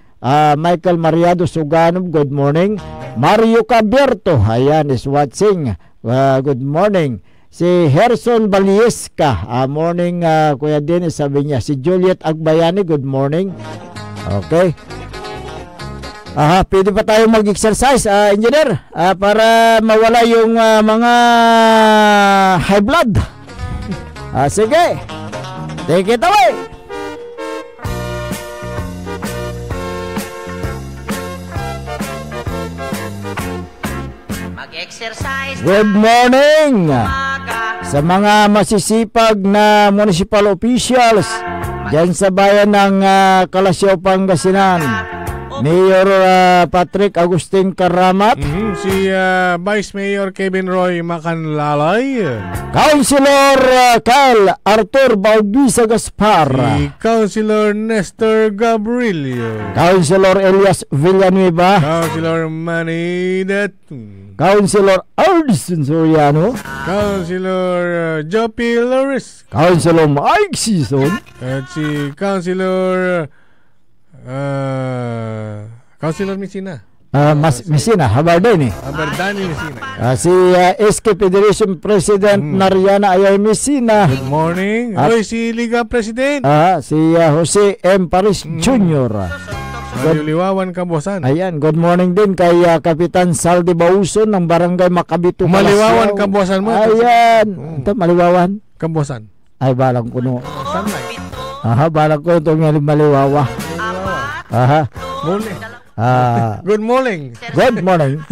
Michael Mariado Suganov, good morning. Mario Caberto, ayan, is watching. Good morning. Si Herson Balieska, morning Kuya Dennis, sabi niya. Si Juliet Agbayani, good morning. Okay. Pwede pa tayo mag-exercise, engineer, para mawala yung mga high blood. Sige. Take it away. Mag-exercise. Good morning sa mga masisipag na municipal officials dyan sa bayan ng Kalasyaw, Pangasinan. Mayor Patrick Agustin Karamat, si Vice Mayor Kevin Roy Macanlalay, Councilor Kyle Arthur Bautista Gaspar, si Councilor Nestor Gabrielio, Councilor Elias Villanueva, Councilor Manny Datun, Councilor Ardson Soriano, Councilor Jopi Loris, Councilor Mike Sison, at si Councilor Councilor Messina. Messina, Habardani. Habardani Messina. Si SK Federation President Nariana Ayay Messina. Good morning. Si Liga President. Si Jose M. Paris Jr. Maliwawan Kabuasan. Ayan, good morning din kay Kapitan Saldi Bauson ng Barangay Makabito. Maliwawan Kabuasan mo. Ayan. Ito, Maliwawan. Kabuasan. Ay, balang kuno. Sunlight. Balang ko itong Maliwawa. Morning. Good morning. Good morning.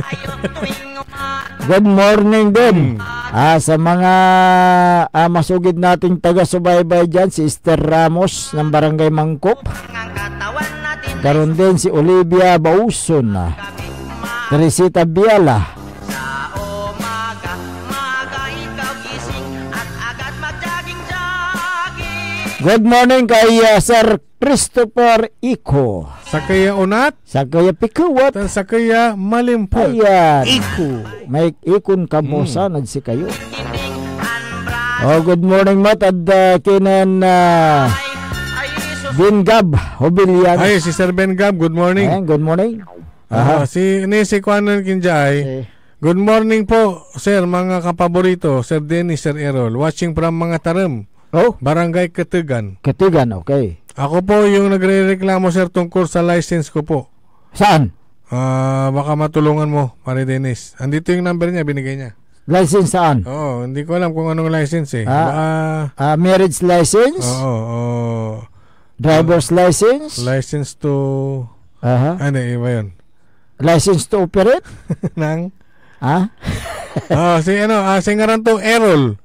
Good morning din sa mga masugid nating taga-subaybay dyan, si Esther Ramos ng Barangay Mangkop. Karon din si Olivia Bauson, Teresita Biala, good morning kay Sir Christopher Iko. Sakaya Unat. Sakaya Pikuwat. Tan sakaya Malimpot. Ayan. Iko. May ikon kamusanad si kayo. Oh, good morning mat at kinan Ben Gab Hobilian. Ay, si Sir Ben Gab, good morning. Ayan, good morning. Si Kwanan Kinjay. Good morning po, sir, mga kapaborito, Sir Dennis, Sir Errol. Watching from mga Taram. Oh, Barangay Katigan. Katigan, okay. Ako po yung nagre-reklamo, sir, tungkol sa license ko po. Saan? Baka matulungan mo, Pare Dennis. Andito yung number niya, binigay niya. License saan? Oo, hindi ko alam kung anong license eh. Marriage license? Oo. Driver's license? License to... Ano, iba yun? License to operate? Nang? Si ngaran to Errol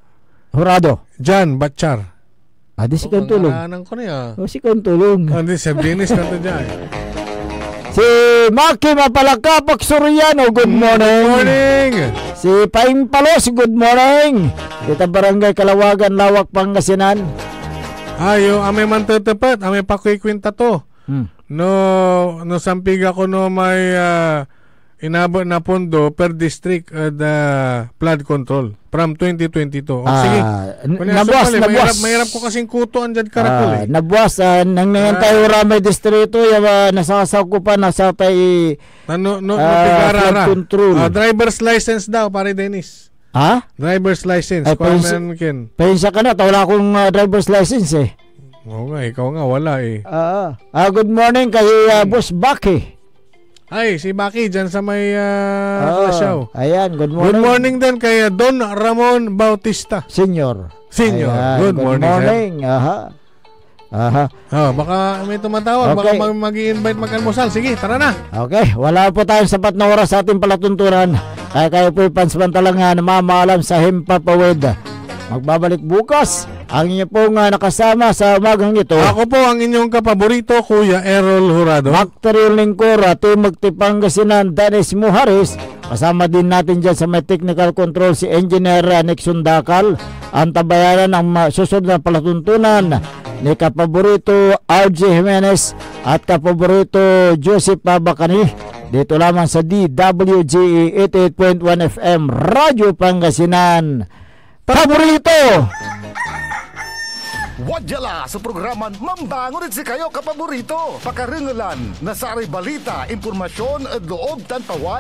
Jurado. Jan Batchar. Di si Kantulong. Ko niya. Si Kantulong. Hindi, Sir Dennis kanto dyan. Si Maki Mapalakapak Soriano, good morning. Good morning. Si Paing Palos, good morning. Kita Barangay Kalawagan, Lawak, Pangasinan. Yung ame man tetepat, ame pakikwinta to. No sampig ako no may inabot na pondo per district the flood control from 2022. Sige. Nabuwas. Mahirap ko kasing kuto andyan karakol eh. Nabuwas. Nang tayo ramay distrito, nasasaw ko pa, nasa tayo flood control. Driver's license daw, Pare Dennis. Driver's license. Pensa ka na, wala akong driver's license eh. Oo nga, ikaw nga, wala eh. Good morning kay Boss Baki. Ay, si Baki dyan sa may show. Ayan, good morning. Good morning din kay Don Ramon Bautista. Senior. Ayan, good morning. Baka may tumatawag. Okay. Baka mag-i-invite mag-almusal. Sige, tara na. Okay, wala po tayong sapat na oras sa ating palatuntunan. Kaya kayo po'y pansamantalang namamaalam sa Himpapawid. Magbabalik bukas ang inyo pong nakasama sa umagang ito. Ako po ang inyong kapaborito, Kuya Errol Jurado. Macterial Lingkora, Timog Tipangasinan, Dennis Muharis. Kasama din natin dyan sa may technical control si Engineer Nixon Dakal. Ang tabayanan ng susunod na palatuntunan ni kapaborito RJ Jimenez at kapaborito Joseph Pabacani. Dito lamang sa DWGE 88.1 FM Radyo Pangasinan. Paborito! Wadyala sa programan Mambangon si kayo kapaborito. Pakaringalan, nasaray balita, impormasyon at loob tan paway.